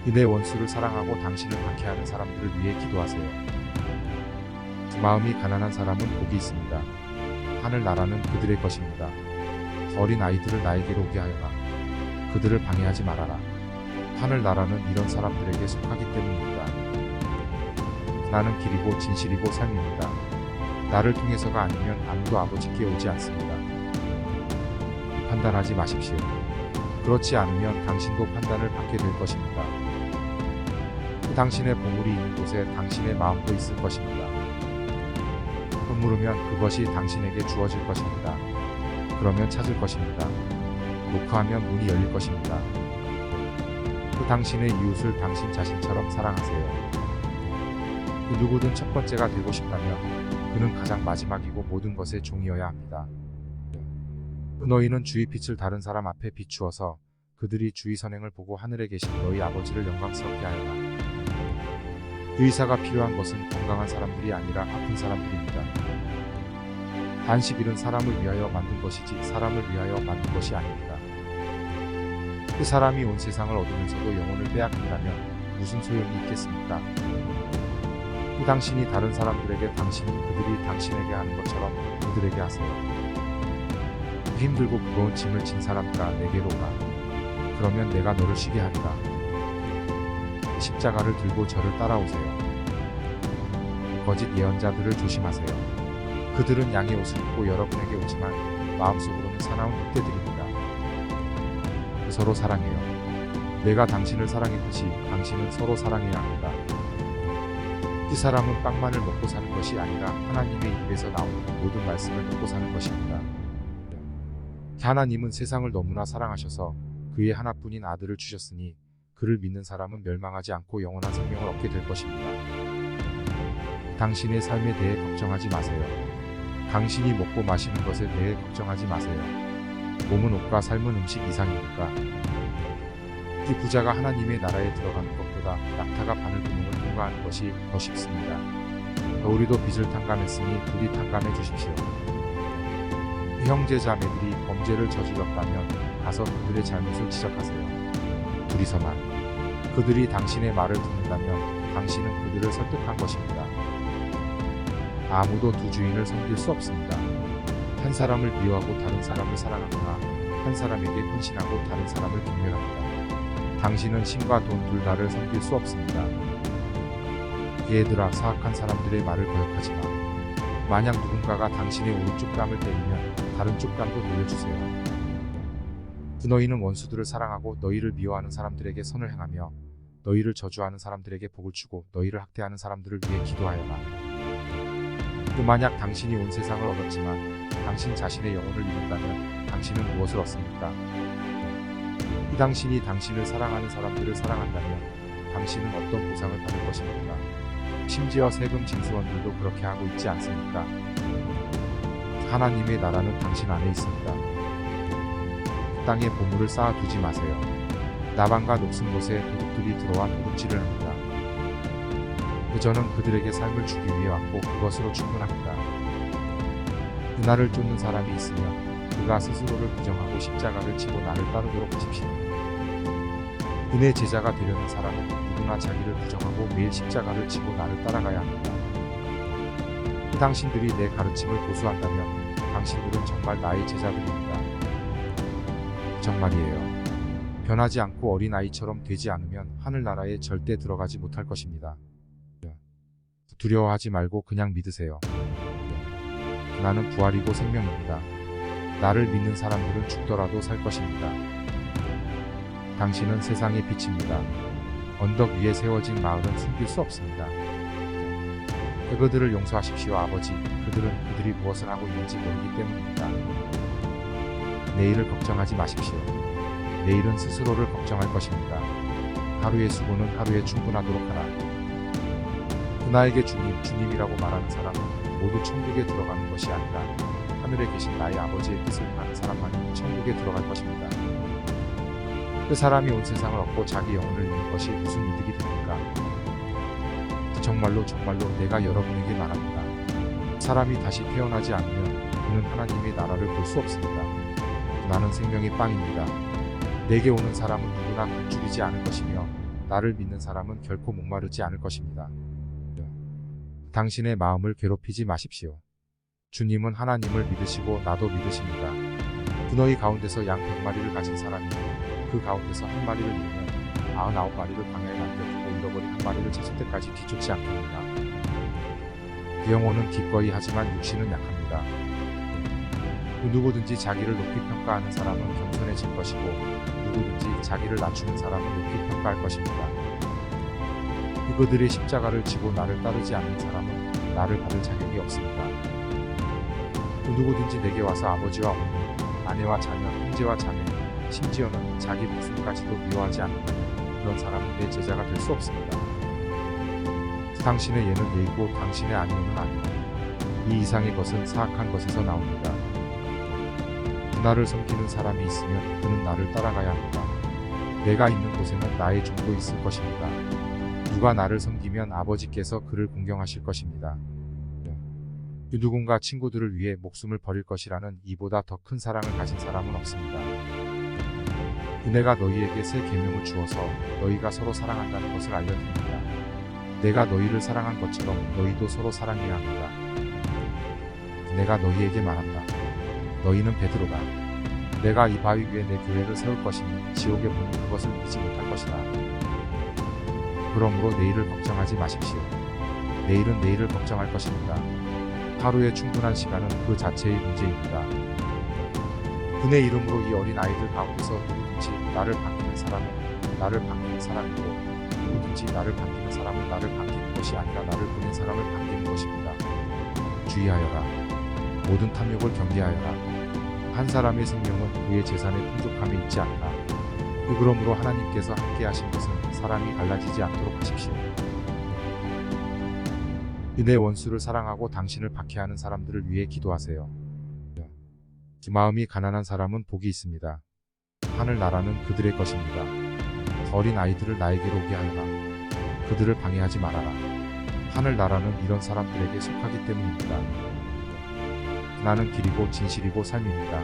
내 원수를 사랑하고 당신을 박해하는 사람들을 위해 기도하세요. 마음이 가난한 사람은 복이 있습니다. 하늘나라는 그들의 것입니다. 어린 아이들을 나에게로 오게 하여라. 그들을 방해하지 말아라. 하늘나라는 이런 사람들에게 속하기 때문입니다. 나는 길이고 진실이고 삶입니다. 나를 통해서가 아니면 아무도 아버지께 오지 않습니다. 판단하지 마십시오. 그렇지 않으면 당신도 판단을 받게 될 것입니다. 당신의 보물이 있는 곳에 당신의 마음도 있을 것입니다. 물으면 그것이 당신에게 주어질 것입니다. 그러면 찾을 것입니다. 노크하면 문이 열릴 것입니다. 당신의 이웃을 당신 자신처럼 사랑하세요. 누구든 첫 번째가 되고 싶다면 그는 가장 마지막이고 모든 것의 종이어야 합니다. 너희는 주의 빛을 다른 사람 앞에 비추어서 그들이 주의 선행을 보고 하늘에 계신 너희 아버지를 영광스럽게 하여라. 의사가 필요한 것은 건강한 사람들이 아니라 아픈 사람들입니다. 단식 일은 사람을 위하여 만든 것이지 사람을 위하여 만든 것이 아닙니다. 그 사람이 온 세상을 얻으면서도 영혼을 빼앗긴다면 무슨 소용이 있겠습니까? 그 당신이 다른 사람들에게 당신이 그들이 당신에게 하는 것처럼 그들에게 하세요. 힘들고 무거운 짐을 진 사람들아 내게로 오라. 그러면 내가 너를 쉬게 하리라. 십자가를 들고 저를 따라오세요. 거짓 예언자들을 조심하세요. 그들은 양의 옷을 입고 여러분에게 오지만 마음속으로는 사나운 늑대들입니다. 서로 사랑해요. 내가 당신을 사랑했듯이 당신은 서로 사랑해야 합니다. 이 사람은 빵만을 먹고 사는 것이 아니라 하나님의 입에서 나오는 모든 말씀을 먹고 사는 것입니다. 하나님은 세상을 너무나 사랑하셔서 그의 하나뿐인 아들을 주셨으니 그를 믿는 사람은 멸망하지 않고 영원한 생명을 얻게 될 것입니다. 당신의 삶에 대해 걱정하지 마세요. 당신이 먹고 마시는 것에 대해 걱정하지 마세요. 몸은 옷과 삶은 음식 이상입니까? 이 부자가 하나님의 나라에 들어가는 것보다 낙타가 바늘구멍을 통과하는 것이 더 쉽습니다. 우리도 빚을 탕감했으니 부디 탕감해 주십시오. 형제 자매들이 범죄를 저질렀다면 가서 그들의 잘못을 지적하세요. 둘이서만. 그들이 당신의 말을 듣는다면 당신은 그들을 설득한 것입니다. 아무도 두 주인을 섬길 수 없습니다. 한 사람을 미워하고 다른 사람을 사랑하거나 한 사람에게 헌신하고 다른 사람을 경멸합니다. 당신은 신과 돈 둘 다를 섬길 수 없습니다. 얘들아, 사악한 사람들의 말을 거역하지 마. 만약 누군가가 당신의 오른쪽 뺨을 때리면 다른 쪽 뺨도 돌려주세요. 너희는 원수들을 사랑하고 너희를 미워하는 사람들에게 선을 행하며 너희를 저주하는 사람들에게 복을 주고 너희를 학대하는 사람들을 위해 기도하여라. 또 만약 당신이 온 세상을 얻었지만 당신 자신의 영혼을 잃는다면 당신은 무엇을 얻습니까? 이 당신이 당신을 사랑하는 사람들을 사랑한다면 당신은 어떤 보상을 받을 것입니까? 심지어 세금 징수원들도 그렇게 하고 있지 않습니까? 하나님의 나라는 당신 안에 있습니다. 땅에 보물을 쌓아두지 마세요. 나방과 녹슨 곳에 도둑들이 들어와 도둑질을 합니다. 저는 그들에게 삶을 주기 위해 왔고 그것으로 충분합니다. 그날을 쫓는 사람이 있으면 그가 스스로를 부정하고 십자가를 지고 나를 따르도록 하십시오. 그의 제자가 되려는 사람은 누구나 자기를 부정하고 매일 십자가를 지고 나를 따라가야 합니다. 당신들이 내 가르침을 고수한다면 당신들은 정말 나의 제자들입니다. 정말이에요. 변하지 않고 어린아이처럼 되지 않으면 하늘나라에 절대 들어가지 못할 것입니다. 두려워하지 말고 그냥 믿으세요. 나는 부활이고 생명입니다. 나를 믿는 사람들은 죽더라도 살 것입니다. 당신은 세상의 빛입니다. 언덕 위에 세워진 마을은 숨길 수 없습니다. 그들을 용서하십시오, 아버지. 그들이 무엇을 하고 있는지 모르기 때문입니다. 내일을 걱정하지 마십시오. 내일은 스스로를 걱정할 것입니다. 하루의 수고는 하루에 충분하도록 하라. 나에게 주님이라고 말하는 사람은 모두 천국에 들어가는 것이 아니라 하늘에 계신 나의 아버지의 뜻을 하는 사람만이 천국에 들어갈 것입니다. 그 사람이 온 세상을 얻고 자기 영혼을 잃는 것이 무슨 이득이 됩니까? 정말로 내가 여러분에게 말합니다. 사람이 다시 태어나지 않으면 그는 하나님의 나라를 볼 수 없습니다. 나는 생명의 빵입니다. 내게 오는 사람은 누구나 굶주리지 않을 것이며 나를 믿는 사람은 결코 목마르지 않을 것입니다. 당신의 마음을 괴롭히지 마십시오. 주님은 하나님을 믿으시고 나도 믿으십니다. 너희 가운데서 양 100마리를 가진 사람이 그 가운데서 한 마리를 잃으면 99마리를 광야에 남겨두고 잃어버린 한 마리를 찾을 때까지 뒤쫓지 않겠느냐. 영혼은 기꺼이 하지만 육신은 약합니다. 누구든지 자기를 높이 평가하는 사람은 겸손해질 것이고 누구든지 자기를 낮추는 사람은 높이 평가할 것입니다. 그들의 십자가를 지고 나를 따르지 않는 사람은 나를 받을 자격이 없습니다. 누구든지 내게 와서 아버지와 어머니, 아내와 자녀, 형제와 자매, 심지어는 자기 목숨까지도 미워하지 않는 그런 사람은 내 제자가 될 수 없습니다. 당신의 예는 예이고 당신의 아니오는 아니오. 이 이상의 것은 사악한 것에서 나옵니다. 나를 섬기는 사람이 있으면 그는 나를 따라가야 합니다. 내가 있는 곳에는 나의 종도 있을 것입니다. 누가 나를 섬기면 아버지께서 그를 공경하실 것입니다. 누군가 친구들을 위해 목숨을 버릴 것이라는 이보다 더 큰 사랑을 가진 사람은 없습니다. 내가 너희에게 새 계명을 주어서 너희가 서로 사랑한다는 것을 알려드립니다. 내가 너희를 사랑한 것처럼 너희도 서로 사랑해야 합니다. 내가 너희에게 말한다. 너희는 베드로다. 내가 이 바위 위에 내 교회를 세울 것이니 지옥의 문은 그것을 이기지 못할 것이다. 그러므로 내일을 걱정하지 마십시오. 내일은 내일을 걱정할 것입니다. 하루에 충분한 시간은 그 자체의 문제입니다. 그의 이름으로 이 어린 아이들 가운데서 누구든지 나를 반기는 사람은 나를 반기는 사람이고 누구든지 나를 반기는 사람은 나를 반기는 것이 아니라 나를 보낸 사람을 반기는 것입니다. 주의하여라. 모든 탐욕을 경계하여라. 한 사람의 생명은 그의 재산의 풍족함에 있지 않다. 그러므로 하나님께서 함께 하신 것은 사람이 갈라지지 않도록 하십시오. 내 원수를 사랑하고 당신을 박해하는 사람들을 위해 기도하세요. 마음이 가난한 사람은 복이 있습니다. 하늘나라는 그들의 것입니다. 어린 아이들을 나에게로 오게 하여라. 그들을 방해하지 말아라. 하늘나라는 이런 사람들에게 속하기 때문입니다. 나는 길이고 진실이고 삶입니다.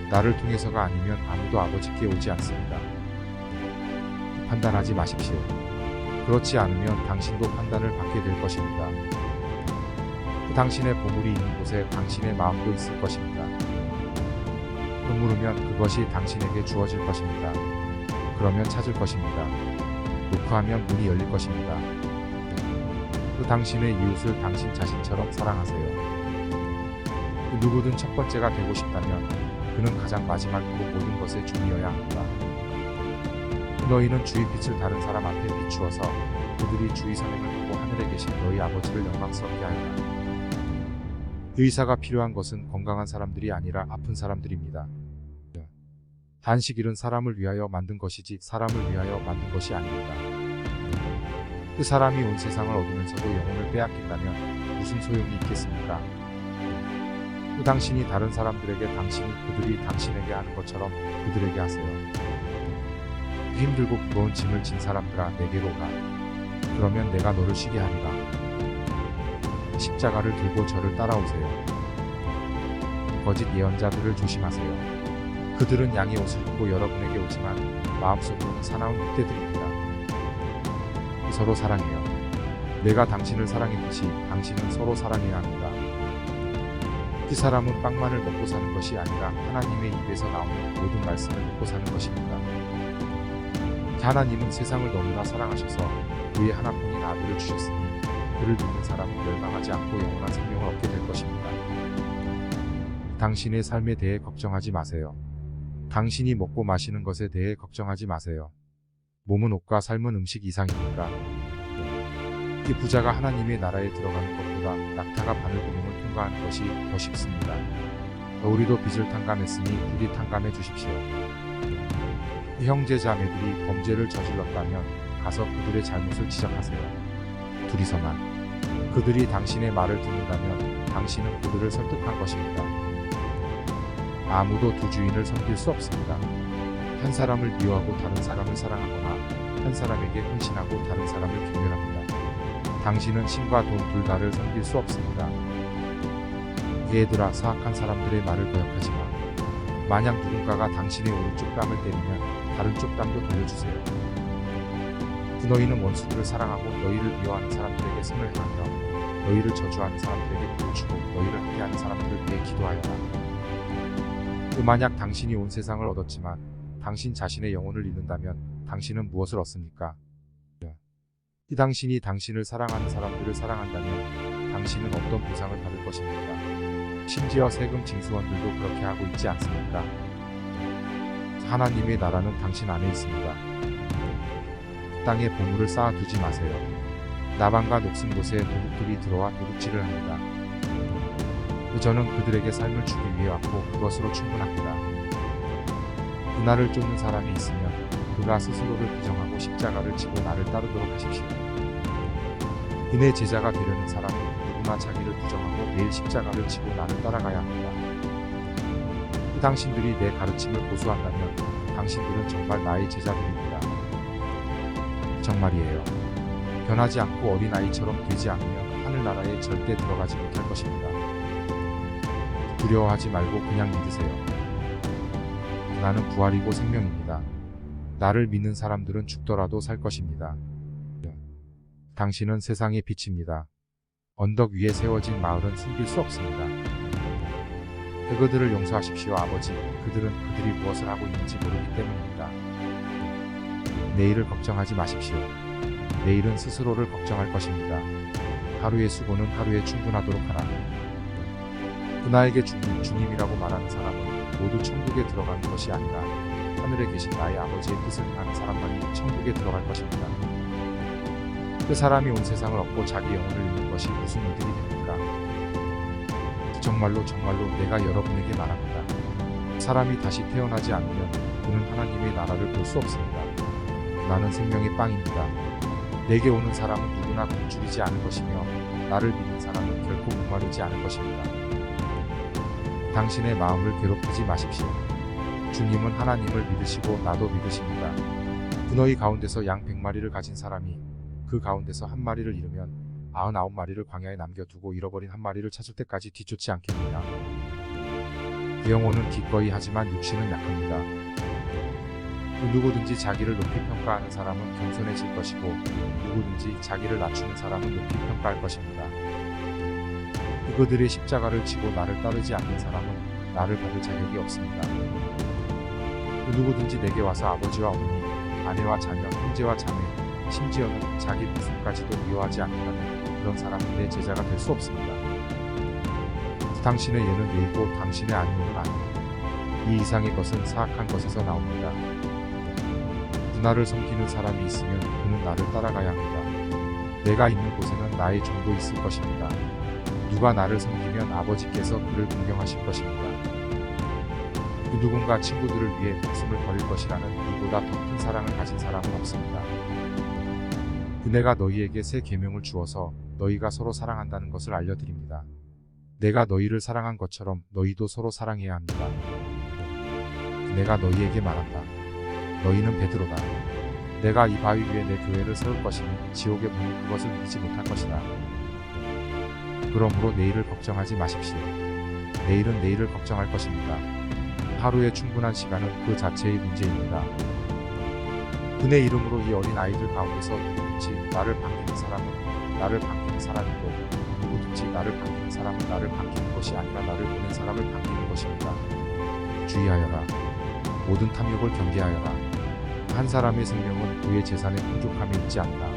나를 통해서가 아니면 아무도 아버지께 오지 않습니다. 판단하지 마십시오. 그렇지 않으면 당신도 판단을 받게 될 것입니다. 당신의 보물이 있는 곳에 당신의 마음도 있을 것입니다. 물으면 그것이 당신에게 주어질 것입니다. 그러면 찾을 것입니다. 노크하면 문이 열릴 것입니다. 당신의 이웃을 당신 자신처럼 사랑하세요. 누구든 첫 번째가 되고 싶다면 그는 가장 마지막이고 모든 것에 종이어야 합니다. 너희는 주의 빛을 다른 사람 앞에 비추어서 그들이 주의 선행을 보고 하늘에 계신 너희 아버지를 영광스럽게 하여라. 의사가 필요한 것은 건강한 사람들이 아니라 아픈 사람들입니다. 단식일은 사람을 위하여 만든 것이지 사람을 위하여 만든 것이 아닙니다. 그 사람이 온 세상을 얻으면서도 영혼을 빼앗긴다면 무슨 소용이 있겠습니까? 그 당신이 다른 사람들에게 당신이 그들이 당신에게 하는 것처럼 그들에게 하세요. 힘들고 무거운 짐을 진 사람들아 내게로 오라. 그러면 내가 너를 쉬게 하리라. 십자가를 들고 저를 따라오세요. 거짓 예언자들을 조심하세요. 그들은 양의 옷을 입고 여러분에게 오지만 마음속으로는 사나운 늑대들입니다. 서로 사랑해요. 내가 당신을 사랑했듯이 당신은 서로 사랑해야 합니다. 그 사람은 빵만을 먹고 사는 것이 아니라 하나님의 입에서 나오는 모든 말씀을 먹고 사는 것입니다. 하나님은 세상을 너무나 사랑하셔서 그의 하나뿐인 아들을 주셨으니 그를 믿는 사람은 멸망하지 않고 영원한 생명을 얻게 될 것입니다. 당신의 삶에 대해 걱정하지 마세요. 당신이 먹고 마시는 것에 대해 걱정하지 마세요. 몸은 옷과 삶은 음식 이상입니까? 이 부자가 하나님의 나라에 들어가는 것보다 낙타가 바늘구멍을 통과하는 것이 더 쉽습니다. 우리도 빚을 탕감했으니 부디 탕감해 주십시오. 형제 자매들이 범죄를 저질렀다면 가서 그들의 잘못을 지적하세요. 둘이서만. 그들이 당신의 말을 듣는다면 당신은 그들을 설득한 것입니다. 아무도 두 주인을 섬길 수 없습니다. 한 사람을 미워하고 다른 사람을 사랑하거나 한 사람에게 헌신하고 다른 사람을 경멸합니다. 당신은 신과 돈 둘 다를 섬길 수 없습니다. 얘들아, 사악한 사람들의 말을 거역하지 마. 만약 누군가가 당신의 오른쪽 뺨을 때리면 다른 쪽 뺨도 돌려주세요. 너희는 원수들을 사랑하고 너희를 미워하는 사람들에게 선을 행하며 너희를 저주하는 사람들에게 복을 주고 너희를 학대하는 사람들을 위해 기도하여라. 만약 당신이 온 세상을 얻었지만 당신 자신의 영혼을 잃는다면 당신은 무엇을 얻습니까? 이 당신이 당신을 사랑하는 사람들을 사랑한다면 당신은 어떤 보상을 받을 것입니까? 심지어 세금 징수원들도 그렇게 하고 있지 않습니까? 하나님의 나라는 당신 안에 있습니다. 땅에 보물을 쌓아두지 마세요. 나방과 녹슨 곳에 도둑들이 들어와 도둑질을 합니다. 저는 그들에게 삶을 주기 위해 왔고 그것으로 충분합니다. 그날을 쫓는 사람이 있으면 그가 스스로를 부정하고 십자가를 지고 나를 따르도록 하십시오. 그의 제자가 되려는 사람은 누구나 자기를 부정하고 매일 십자가를 지고 나를 따라가야 합니다. 그 당신들이 내 가르침을 고수한다면 당신들은 정말 나의 제자들입니다. 정말이에요. 변하지 않고 어린아이처럼 되지 않으면 하늘나라에 절대 들어가지 못할 것입니다. 두려워하지 말고 그냥 믿으세요. 나는 부활이고 생명입니다. 나를 믿는 사람들은 죽더라도 살 것입니다. 당신은 세상의 빛입니다. 언덕 위에 세워진 마을은 숨길 수 없습니다. 그들을 용서하십시오, 아버지. 그들은 그들이 무엇을 하고 있는지 모르기 때문입니다. 내일을 걱정하지 마십시오. 내일은 스스로를 걱정할 것입니다. 하루의 수고는 하루에 충분하도록 하라. 그나에게 주님이라고 말하는 사람은 모두 천국에 들어가는 것이 아니라 하늘에 계신 나의 아버지의 뜻을 행하는 사람만이 천국에 들어갈 것입니다. 그 사람이 온 세상을 얻고 자기 영혼을 잃는 것이 무슨 이득이 됩니까? 정말로 내가 여러분에게 말합니다. 사람이 다시 태어나지 않으면 그는 하나님의 나라를 볼 수 없습니다. 나는 생명의 빵입니다. 내게 오는 사람은 누구나 굶주리지 않을 것이며 나를 믿는 사람은 결코 목마르지 않을 것입니다. 당신의 마음을 괴롭히지 마십시오. 주님은 하나님을 믿으시고 나도 믿으십니다. 너희 가운데서 양 100마리를 가진 사람이 그 가운데서 한 마리를 잃으면 99마리를 광야에 남겨두고 잃어버린 한 마리를 찾을 때까지 뒤쫓지 않겠느냐. 영혼은 기꺼이 하지만 육신은 약합니다. 누구든지 자기를 높이 평가하는 사람은 겸손해질 것이고 누구든지 자기를 낮추는 사람은 높이 평가할 것입니다. 그들의 십자가를 지고 나를 따르지 않는 사람은 나를 받을 자격이 없습니다. 누구든지 내게 와서 아버지와 어머니, 아내와 자녀, 형제와 자매, 심지어는 자기 목숨까지도 미워하지 않는다면 그런 사람은 내 제자가 될 수 없습니다. 당신의 예는 예이고 당신의 아니오는 아니오. 이 이상의 것은 사악한 것에서 나옵니다. 나를 섬기는 사람이 있으면 그는 나를 따라가야 합니다. 내가 있는 곳에는 나의 종도 있을 것입니다. 누가 나를 섬기면 아버지께서 그를 공경하실 것입니다. 그 누군가 친구들을 위해 목숨을 버릴 것이라는 이보다 더 큰 사랑을 가진 사람은 없습니다. 내가 너희에게 새 계명을 주어서 너희가 서로 사랑한다는 것을 알려드립니다. 내가 너희를 사랑한 것처럼 너희도 서로 사랑해야 합니다. 내가 너희에게 말한다. 너희는 베드로다. 내가 이 바위 위에 내 교회를 세울 것이니 지옥의 문이 그것을 이기지 못할 것이다. 그러므로 내일을 걱정하지 마십시오. 내일은 내일을 걱정할 것입니다. 하루의 충분한 시간은 그 자체의 문제입니다. 그의 이름으로 이 어린 아이들 가운데서 누구든지 나를 반기는 사람은 나를 반기는 사람이고 누구든지 나를 반기는 사람은 나를 반기는 것이 아니라 나를 보낸 사람을 반기는 것입니다. 주의하여라. 모든 탐욕을 경계하여라. 한 사람의 생명은 그의 재산의 풍족함에 있지 않다.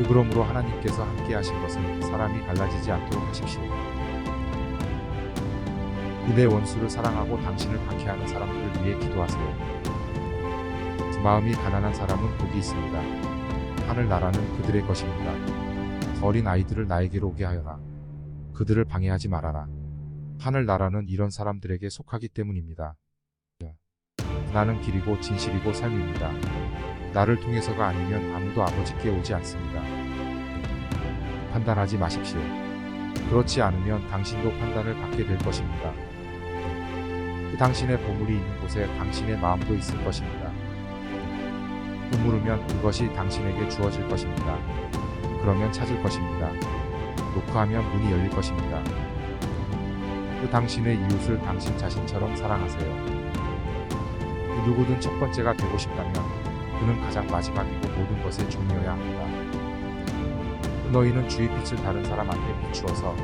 그러므로 하나님께서 함께 하신 것은 사람이 갈라지지 않도록 하십시오. 내 원수를 사랑하고 당신을 박해하는 사람들을 위해 기도하세요. 마음이 가난한 사람은 복이 있습니다. 하늘나라는 그들의 것입니다. 어린 아이들을 나에게로 오게 하여라. 그들을 방해하지 말아라. 하늘나라는 이런 사람들에게 속하기 때문입니다. 나는 길이고 진실이고 삶입니다. 나를 통해서가 아니면 아무도 아버지께 오지 않습니다. 판단하지 마십시오. 그렇지 않으면 당신도 판단을 받게 될 것입니다. 당신의 보물이 있는 곳에 당신의 마음도 있을 것입니다. 물으면 그것이 당신에게 주어질 것입니다. 그러면 찾을 것입니다. 노크하면 문이 열릴 것입니다. 당신의 이웃을 당신 자신처럼 사랑하세요. 누구든 첫 번째가 되고 싶다면 그는 가장 마지막이고 모든 것의 종이어야 합니다. 너희는 주의 빛을 다른 사람 앞에 비추어서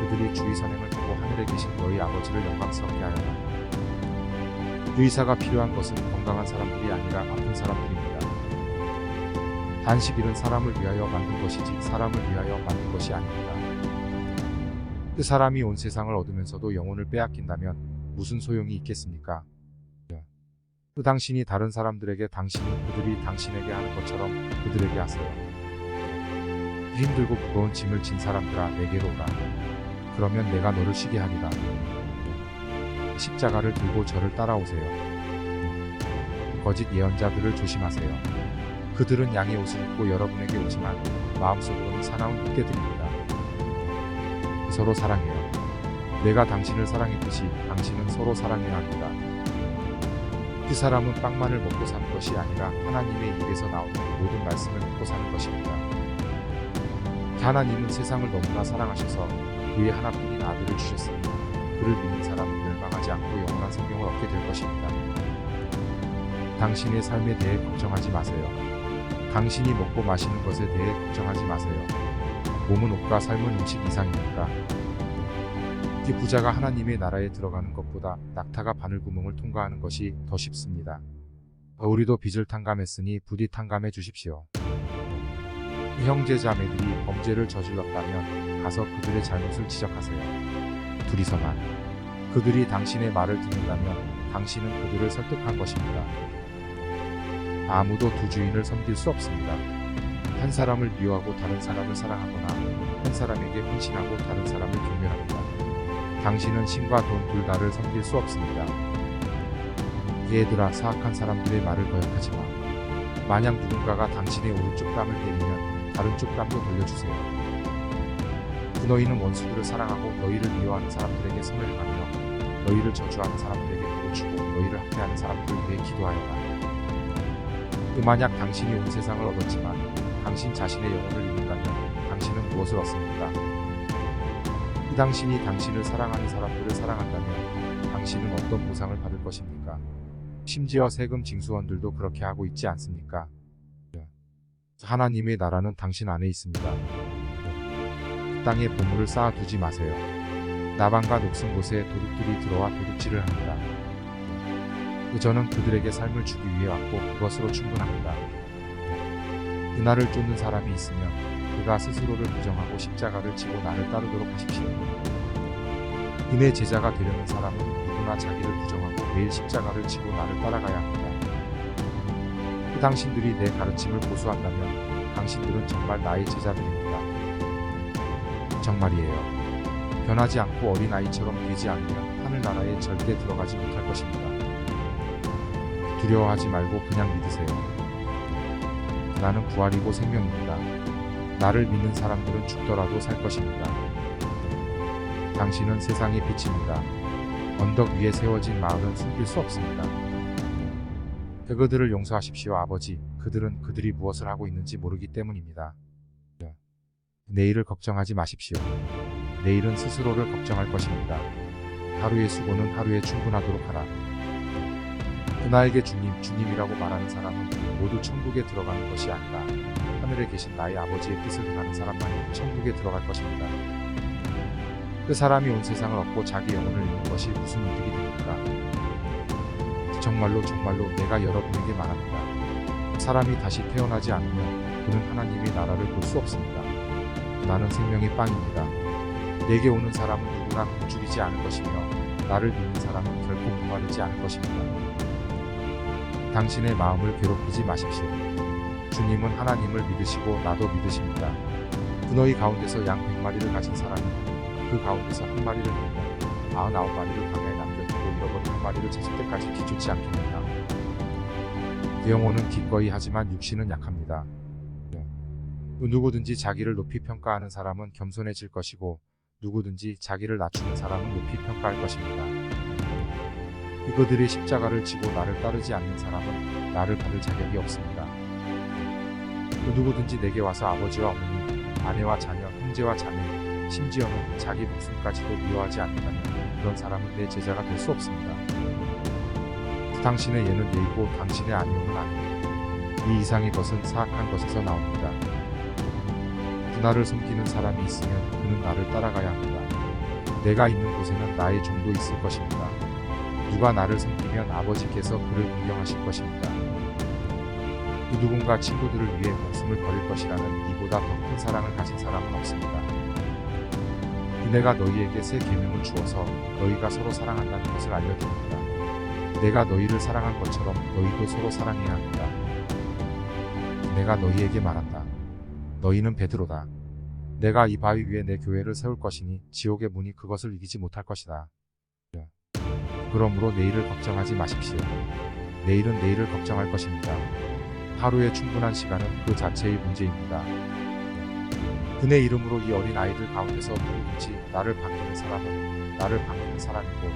그들이 주의 선행을 보고 하늘에 계신 너희 아버지를 영광스럽게 하여라. 의사가 필요한 것은 건강한 사람들이 아니라 아픈 사람들입니다. 단식일은 사람을 위하여 만든 것이지 사람을 위하여 만든 것이 아닙니다. 그 사람이 온 세상을 얻으면서도 영혼을 빼앗긴다면 무슨 소용이 있겠습니까? 그 당신이 다른 사람들에게 당신이 그들이 당신에게 하는 것처럼 그들에게 하세요. 힘들고 무거운 짐을 진 사람들아 내게로 오라. 그러면 내가 너를 쉬게 하리라. 십자가를 들고 저를 따라오세요. 거짓 예언자들을 조심하세요. 그들은 양의 옷을 입고 여러분에게 오지만 마음속으로는 사나운 늑대들입니다. 서로 사랑해요. 내가 당신을 사랑했듯이 당신은 서로 사랑해야 합니다. 그 사람은 빵만을 먹고 사는 것이 아니라 하나님의 입에서 나오는 모든 말씀을 듣고 사는 것입니다. 하나님은 세상을 너무나 사랑하셔서 그의 하나뿐인 아들을 주셨으니 그를 믿는 사람은 멸망하지 않고 영원한 생명을 얻게 될 것입니다. 당신의 삶에 대해 걱정하지 마세요. 당신이 먹고 마시는 것에 대해 걱정하지 마세요. 몸은 옷과 삶은 음식 이상이니까. 이 부자가 하나님의 나라에 들어가는 것보다 낙타가 바늘구멍을 통과하는 것이 더 쉽습니다. 우리도 빚을 탕감했으니 부디 탕감해 주십시오. 형제 자매들이 범죄를 저질렀다면 가서 그들의 잘못을 지적하세요. 둘이서만. 그들이 당신의 말을 듣는다면 당신은 그들을 설득한 것입니다. 아무도 두 주인을 섬길 수 없습니다. 한 사람을 미워하고 다른 사람을 사랑하거나 한 사람에게 헌신하고 다른 사람을 경멸합니다. 당신은 신과 돈 둘 다를 섬길 수 없습니다. 얘들아, 사악한 사람들의 말을 거역하지 마. 만약 누군가가 당신의 오른쪽 뺨을 때리면 다른 쪽 뺨도 돌려주세요. 너희는 원수들을 사랑하고 너희를 미워하는 사람들에게 선을 행하며 너희를 저주하는 사람들에게 복을 주고 너희를 학대하는 사람들을 위해 기도하여라. 만약 당신이 온 세상을 얻었지만 당신 자신의 영혼을 잃는다면 당신은 무엇을 얻습니까? 이 당신이 당신을 사랑하는 사람들을 사랑한다면 당신은 어떤 보상을 받을 것입니까? 심지어 세금 징수원들도 그렇게 하고 있지 않습니까? 하나님의 나라는 당신 안에 있습니다. 땅에 보물을 쌓아두지 마세요. 나방과 녹슨 곳에 도둑들이 들어와 도둑질을 합니다. 저는 그들에게 삶을 주기 위해 왔고 그것으로 충분합니다. 그날을 쫓는 사람이 있으면 그가 스스로를 부정하고 십자가를 지고 나를 따르도록 하십시오. 그의 제자가 되려는 사람은 누구나 자기를 부정하고 매일 십자가를 지고 나를 따라가야 합니다. 그 당신들이 내 가르침을 고수한다면 당신들은 정말 나의 제자들입니다. 정말이에요. 변하지 않고 어린아이처럼 되지 않으면 하늘나라에 절대 들어가지 못할 것입니다. 두려워하지 말고 그냥 믿으세요. 나는 부활이고 생명입니다. 나를 믿는 사람들은 죽더라도 살 것입니다. 당신은 세상의 빛입니다. 언덕 위에 세워진 마을은 숨길 수 없습니다. 그들을 용서하십시오, 아버지. 그들은 그들이 무엇을 하고 있는지 모르기 때문입니다. 내일을 걱정하지 마십시오. 내일은 스스로를 걱정할 것입니다. 하루의 수고는 하루에 충분하도록 하라. 나에게 주님이라고 말하는 사람은 모두 천국에 들어가는 것이 아니라 하늘에 계신 나의 아버지의 뜻을 행하는 사람만이 천국에 들어갈 것입니다. 그 사람이 온 세상을 얻고 자기 영혼을 잃는 것이 무슨 이득이 됩니까? 정말로 내가 여러분에게 말합니다. 사람이 다시 태어나지 않으면 그는 하나님의 나라를 볼 수 없습니다. 나는 생명의 빵입니다. 내게 오는 사람은 누구나 굶주리지 않을 것이며 나를 믿는 사람은 결코 목마르지 않을 것입니다. 당신의 마음을 괴롭히지 마십시오. 주님은 하나님을 믿으시고 나도 믿으십니다. 너희 가운데서 양 100마리를 가진 사람이 그 가운데서 한 마리를 잃으면 99마리를 광야에 남겨두고 잃어버린 한 마리를 찾을 때까지 기죽지 않겠느냐. 영혼은 기꺼이 하지만 육신은 약합니다. 누구든지 자기를 높이 평가하는 사람은 겸손해질 것이고 누구든지 자기를 낮추는 사람은 높이 평가할 것입니다. 그들이 십자가를 지고 나를 따르지 않는 사람은 나를 받을 자격이 없습니다. 누구든지 내게 와서 아버지와 어머니, 아내와 자녀, 형제와 자매, 심지어는 자기 목숨까지도 미워하지 않는다면 그런 사람은 내 제자가 될 수 없습니다. 당신의 예는 예이고 당신의 아니오는 아니오. 이 이상의 것은 사악한 것에서 나옵니다. 나를 섬기는 사람이 있으면 그는 나를 따라가야 합니다. 내가 있는 곳에는 나의 종도 있을 것입니다. 누가 나를 섬기면 아버지께서 그를 공경하실 것입니다. 그 누군가 친구들을 위해 목숨을 버릴 것이라는 이보다 더 큰 사랑을 가진 사람은 없습니다. 내가 너희에게 새 계명을 주어서 너희가 서로 사랑한다는 것을 알려드립니다. 내가 너희를 사랑한 것처럼 너희도 서로 사랑해야 합니다. 내가 너희에게 말한다. 너희는 베드로다. 내가 이 바위 위에 내 교회를 세울 것이니 지옥의 문이 그것을 이기지 못할 것이다. 그러므로 내일을 걱정하지 마십시오. 내일은 내일을 걱정할 것입니다. 하루에 충분한 시간은 그 자체의 문제입니다. 그의 이름으로 이 어린 아이들 가운데서 누구든지 나를 반기는 사람은 나를 반기는 사람이고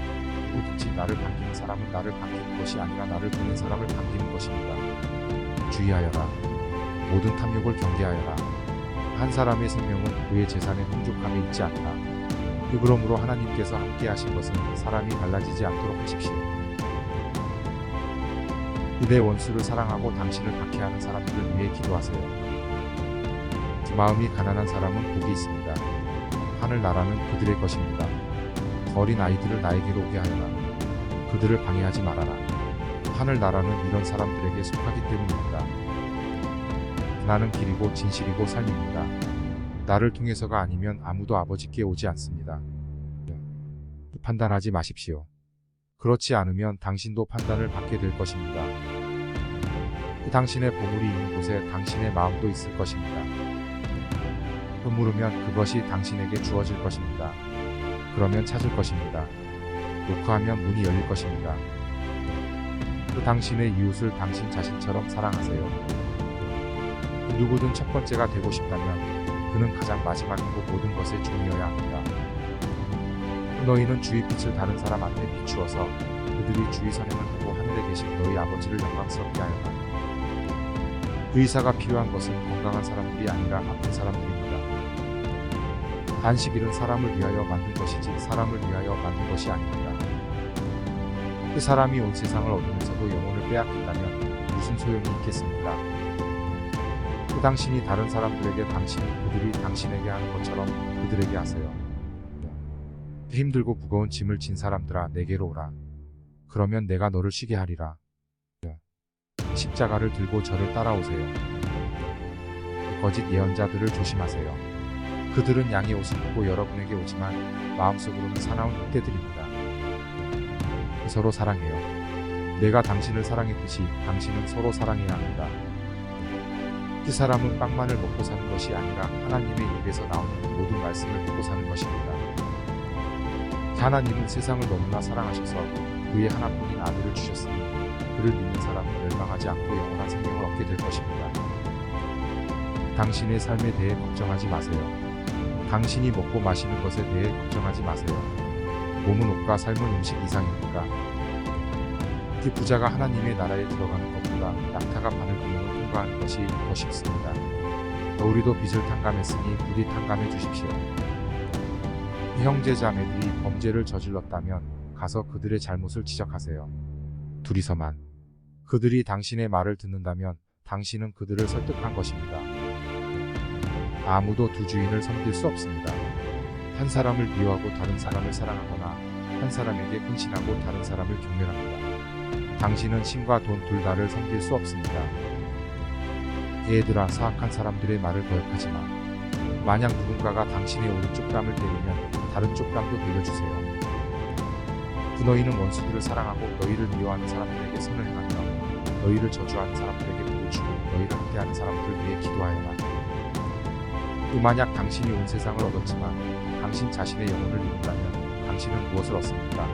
누구든지 나를 반기는 사람은 나를 반기는 것이 아니라 나를 보낸 사람을 반기는 것입니다. 주의하여라. 모든 탐욕을 경계하여라. 한 사람의 생명은 그의 재산의 풍족함에 있지 않다. 그러므로 하나님께서 함께 하신 것은 사람이 갈라지지 않도록 하십시오. 내 원수를 사랑하고 당신을 박해하는 사람들을 위해 기도하세요. 마음이 가난한 사람은 복이 있습니다. 하늘 나라는 그들의 것입니다. 어린 아이들을 나에게로 오게 하여라. 그들을 방해하지 말아라. 하늘 나라는 이런 사람들에게 속하기 때문입니다. 나는 길이고 진실이고 삶입니다. 나를 통해서가 아니면 아무도 아버지께 오지 않습니다. 판단하지 마십시오. 그렇지 않으면 당신도 판단을 받게 될 것입니다. 당신의 보물이 있는 곳에 당신의 마음도 있을 것입니다. 물으면 그것이 당신에게 주어질 것입니다. 그러면 찾을 것입니다. 노크하면 문이 열릴 것입니다. 당신의 이웃을 당신 자신처럼 사랑하세요. 누구든 첫 번째가 되고 싶다면 그는 가장 마지막이고 모든 것에 종이어야 합니다. 너희는 주의 빛을 다른 사람 앞에 비추어서 그들이 주의 선행을 보고 하늘에 계신 너희 아버지를 영광스럽게 하여라. 의사가 필요한 것은 건강한 사람들이 아니라 아픈 사람들입니다. 안식 일은 사람을 위하여 만든 것이지 사람을 위하여 만든 것이 아닙니다. 그 사람이 온 세상을 얻으면서도 영혼을 빼앗긴다면 무슨 소용이 있겠습니까? 그 당신이 다른 사람들에게 당신이 그들이 당신에게 하는 것처럼 그들에게 하세요. 힘들고 무거운 짐을 진 사람들아 내게로 오라. 그러면 내가 너를 쉬게 하리라. 십자가를 들고 저를 따라오세요. 거짓 예언자들을 조심하세요. 그들은 양의 옷을 입고 여러분에게 오지만 마음속으로는 사나운 흑대들입니다. 서로 사랑해요. 내가 당신을 사랑했듯이 당신은 서로 사랑해야 합니다. 이 사람은 빵만을 먹고 사는 것이 아니라 하나님의 입에서 나오는 모든 말씀을 듣고 사는 것입니다. 하나님은 세상을 너무나 사랑하셔서 그의 하나뿐인 아들을 주셨으니 그를 믿는 사람은 멸망하지 않고 영원한 생명을 얻게 될 것입니다. 당신의 삶에 대해 걱정하지 마세요. 당신이 먹고 마시는 것에 대해 걱정하지 마세요. 몸은 옷과 삶은 음식 이상입니까? 이 부자가 하나님의 나라에 들어가는 것보다 낙타가 바늘구멍을 통과하는 것이 더 쉽습니다. 우리도 빚을 탕감했으니 부디 탕감해 주십시오. 형제 자매들이 범죄를 저질렀다면 가서 그들의 잘못을 지적하세요. 둘이서만. 그들이 당신의 말을 듣는다면 당신은 그들을 설득한 것입니다. 아무도 두 주인을 섬길 수 없습니다. 한 사람을 미워하고 다른 사람을 사랑하거나 한 사람에게 헌신하고 다른 사람을 경멸합니다. 당신은 신과 돈 둘 다를 섬길 수 없습니다. 얘들아, 사악한 사람들의 말을 거역하지 마. 만약 누군가가 당신의 오른쪽 뺨을 때리면 다른 쪽 뺨도 돌려주세요. 너희는 원수들을 사랑하고 너희를 미워하는 사람들에게 선을 행하며 너희를 저주하는 사람들에게 복을 주고 너희를 학대하는 사람들을 위해 기도하여라. 또 만약 당신이 온 세상을 얻었지만 당신 자신의 영혼을 잃는다면 당신은 무엇을 얻습니까?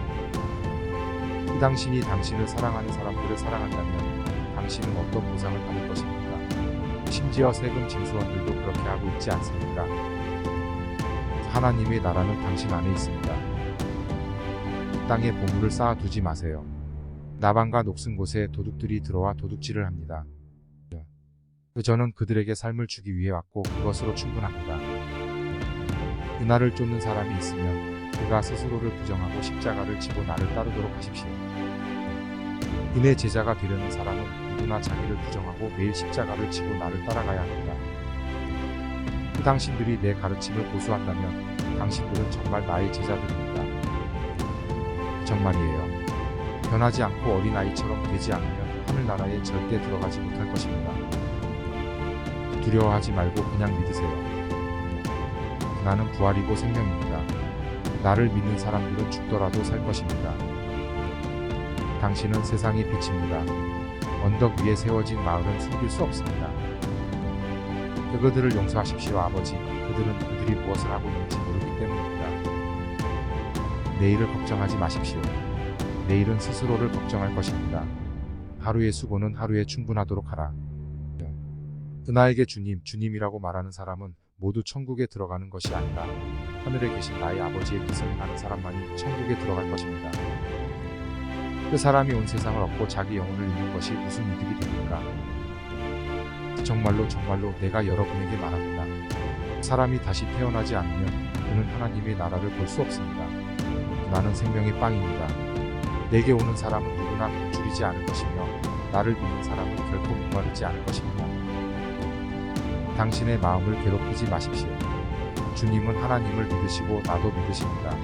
이 당신이 당신을 사랑하는 사람들을 사랑한다면 당신은 어떤 보상을 받을 것입니까? 심지어 세금 징수원들도 그렇게 하고 있지 않습니까? 하나님의 나라는 당신 안에 있습니다. 땅에 보물을 쌓아두지 마세요. 나방과 녹슨 곳에 도둑들이 들어와 도둑질을 합니다. 저는 그들에게 삶을 주기 위해 왔고 그것으로 충분합니다. 그날을 쫓는 사람이 있으면 그가 스스로를 부정하고 십자가를 지고 나를 따르도록 하십시오. 그의 제자가 되려는 사람은 누구나 자기를 부정하고 매일 십자가를 지고 나를 따라가야 합니다. 그 당신들이 내 가르침을 고수한다면 당신들은 정말 나의 제자들입니다. 정말이에요. 변하지 않고 어린아이처럼 되지 않으면 하늘나라에 절대 들어가지 못할 것입니다. 두려워하지 말고 그냥 믿으세요. 나는 부활이고 생명입니다. 나를 믿는 사람들은 죽더라도 살 것입니다. 당신은 세상의 빛입니다. 언덕 위에 세워진 마을은 숨길 수 없습니다. 그들을 용서하십시오, 아버지. 그들은 그들이 무엇을 하고 있는지 모르기 때문입니다. 내일을 걱정하지 마십시오. 내일은 스스로를 걱정할 것입니다. 하루의 수고는 하루에 충분하도록 하라. 나에게 주님, 주님이라고 말하는 사람은 모두 천국에 들어가는 것이 아니라 하늘에 계신 나의 아버지의 뜻을 행하는 사람만이 천국에 들어갈 것입니다. 그 사람이 온 세상을 얻고 자기 영혼을 잃는 것이 무슨 이득이 됩니까? 정말로 내가 여러분에게 말합니다. 사람이 다시 태어나지 않으면 그는 하나님의 나라를 볼 수 없습니다. 나는 생명의 빵입니다. 내게 오는 사람은 누구나 굶주리지 않을 것이며 나를 믿는 사람은 결코 목마르지 않을 것입니다. 당신의 마음을 괴롭히지 마십시오. 주님은 하나님을 믿으시고 나도 믿으십니다.